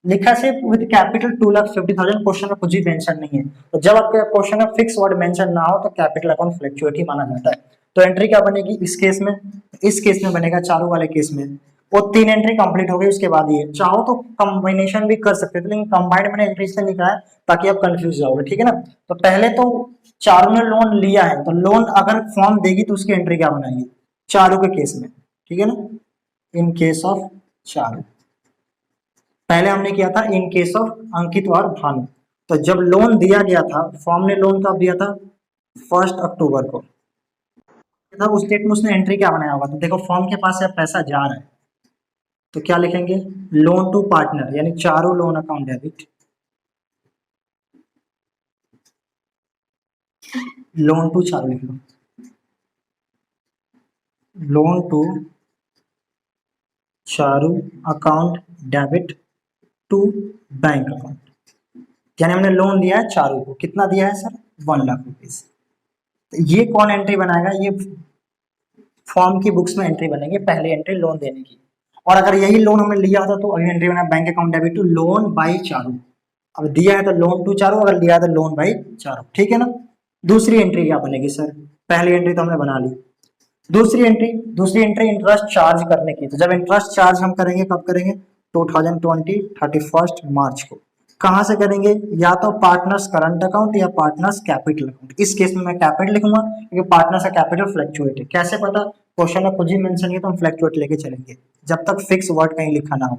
लिखा से विद कैपिटल 2,50,000, क्वेश्चन में कुछ भी मेंशन नहीं है, तो जब आपके क्वेश्चन में फिक्स वर्ड मेंशन ना हो तो कैपिटल अकाउंट फ्लैक्चुएट ही माना जाता है। तो एंट्री क्या बनेगी इस केस में, इस केस में बनेगा चालू वाले केस में, वो 3 एंट्री कंप्लीट हो गई, उसके बाद ये चाहो तो कॉम्बिनेशन भी कर सकते थे, लेकिन कंबाइंड मैंने एंट्री से निकाला ताकि आप कंफ्यूज जाओगे, ठीक है ना। तो पहले तो चारों ने लोन लिया है, तो लोन अगर फॉर्म देगी तो उसकी एंट्री क्या बनाएगी, चारों के केस में, ठीक है ना, इन केस ऑफ चारों। पहले हमने किया था इन केस ऑफ अंकित और भानु। तो जब लोन दिया गया था, फॉर्म ने लोन कब दिया था, 1 अक्टूबर को, तब उस डेट में उसने एंट्री क्या बनाया होगा, तो देखो फॉर्म के पास से पैसा जा रहा है, तो क्या लिखेंगे, लोन टू पार्टनर, यानी चारों loan account debit, loan to चारों लिख लो, लोन टू चारों account debit to bank account, यानी हमने लोन दिया है चारों को, कितना दिया है सर, 1,00,000 रुपीज। तो ये कौन एंट्री बनाएगा, ये फॉर्म की बुक्स में एंट्री बनेगी, पहली एंट्री लोन देने की। और अगर यही लोन हमने लिया होता तो अगली एंट्री बना bank account debit to loan by चारों, अब दिया है तो लोन टू चारों, अगर लिया है तो लोन बाई चारों, ठीक है ना। दूसरी एंट्री क्या बनेगी सर, पहली एंट्री तो हमने बना ली, दूसरी एंट्री इंटरेस्ट चार्ज करने की। तो जब इंटरेस्ट चार्ज हम करेंगे कब करेंगे, 2020 31 मार्च को। कहां से करेंगे, या तो पार्टनर्स करंट अकाउंट या पार्टनर्स कैपिटल अकाउंट। इस केस में मैं कैपिटल लिखूंगा क्योंकि पार्टनर्स का कैपिटल फ्लैक्चुएट है। कैसे पता, क्वेश्चन में कुछ भी मेंशन नहीं है तो हम फ्लैक्चुएट लेके चलेंगे जब तक फिक्स वर्ड कहीं लिखा ना हो।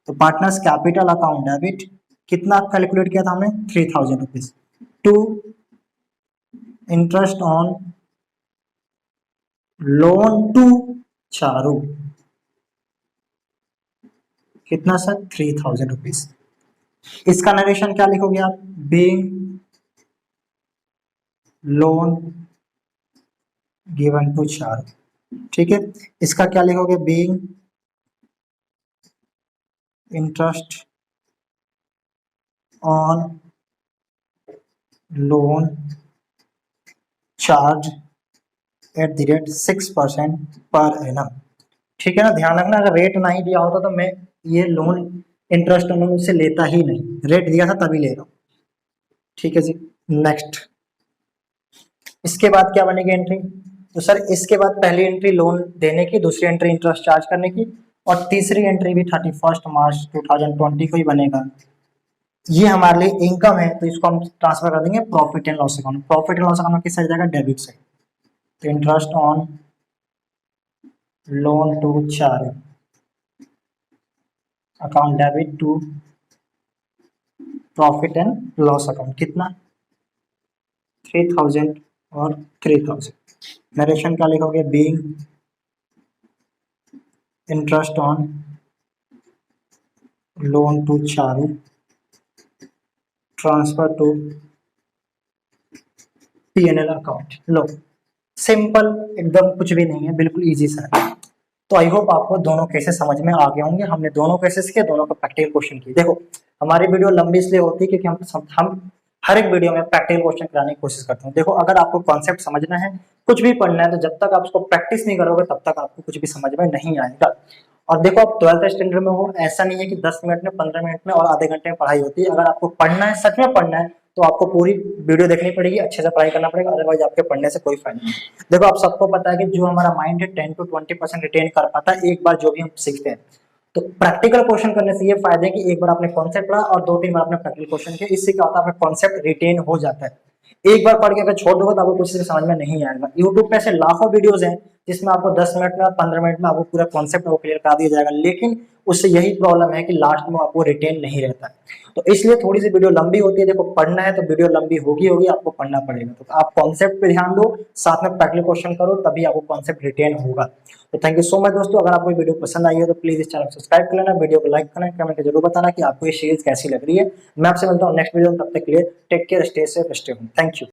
तो पार्टनर्स कैपिटल अकाउंट डेबिट, कितना कैलकुलेट किया था हमने, 3,000 rupees to interest on loan to चारों, कितना सर, 3,000 रुपीज। इसका नरेशन क्या लिखोगे आप, being loan given to Charu, ठीक है। इसका क्या लिखोगे, being interest on loan charge at the rate 6% per annum, ठीक है ना। ध्यान रखना, अगर रेट नहीं दिया होता तो मैं ये लोन इंटरेस्ट ऑन उससे लेता ही नहीं, रेट दिया था तभी ले रहा हूँ, ठीक है जी। नेक्स्ट, इसके बाद क्या बनेगी एंट्री, तो सर इसके बाद पहली एंट्री लोन देने की, दूसरी एंट्री इंटरेस्ट चार्ज करने की, और तीसरी एंट्री भी 31 मार्च 2020 को ही बनेगा। ये हमारे लिए इनकम है, तो इसको हम ट्रांसफर कर देंगे profit and loss account. Profit and loss account किस साइड जाएगा, डेबिट साइड। तो interest on loan to Charu account debit to profit and loss account, कितना 3000 और 3000। नरेशन क्या लिखोगे, being interest on loan to Charu transfer to PNL account. लो simple, एकदम कुछ भी नहीं है, बिल्कुल इजी सा है। तो आई होप आपको दोनों केसेस समझ में आ गए होंगे। हमने दोनों केसेस के दोनों का प्रैक्टिकल क्वेश्चन किए। देखो हमारी वीडियो लंबी इसलिए होती है क्योंकि हम हर एक वीडियो में प्रैक्टिकल क्वेश्चन कराने की कोशिश करते हैं। देखो अगर आपको कॉन्सेप्ट समझना है, कुछ भी पढ़ना है, तो जब तक आप उसको प्रैक्टिस नहीं करोगे तब तक आपको कुछ भी समझ में नहीं आएगा। और देखो आप 12th स्टैंडर्ड में हो, ऐसा नहीं है कि 10 मिनट में, 15 मिनट में और आधे घंटे में पढ़ाई होती है। अगर आपको पढ़ना है, सच में पढ़ना है, तो आपको पूरी वीडियो देखनी पड़ेगी, अच्छे से पढ़ाई करना पड़ेगा, अदरवाइज आपके पढ़ने से कोई फायदा नहीं। देखो आप सबको पता है कि जो हमारा माइंड है 10 to 20% रिटेन कर पाता है एक बार जो भी हम सीखते हैं। तो प्रैक्टिकल क्वेश्चन करने से ये फायदे हैं कि एक बार आपने कॉन्सेप्ट पढ़ा और 2-3 बार आपने प्रैक्टिकल क्वेश्चन किया, इससे क्या होता है आपका कॉन्सेप्ट रिटेन हो जाता है। एक बार पढ़ के अगर छोड़ दोगे तो आपको कुछ समझ में नहीं आएगा। यूट्यूब पे ऐसे लाखों वीडियोस हैं जिसमें आपको 10 मिनट में, 15 मिनट में आपको पूरा कॉन्सेप्ट वो क्लियर करा दिया जाएगा, लेकिन उससे यही प्रॉब्लम है कि लास्ट में आपको रिटेन नहीं रहता है। तो इसलिए थोड़ी सी वीडियो लंबी होती है। देखो पढ़ना है तो वीडियो लंबी होगी, आपको पढ़ना पड़ेगा। तो आप कॉन्सेप्ट पे ध्यान दो, साथ में प्रैक्टिकल क्वेश्चन करो, तभी आपको कॉन्सेप्ट रिटेन होगा। तो थैंक यू सो मच दोस्तों। अगर आपको वीडियो पसंद आई है तो प्लीज इस चैनल को सब्सक्राइब कर लेना, वीडियो को लाइक करना, कमेंट जरूर बताना कि आपको ये सीरीज कैसी लग रही है। मैं आपसे मिलता हूँ नेक्स्ट वीडियो में, तब तक के लिए take care, stay safe, stay home. Thank you.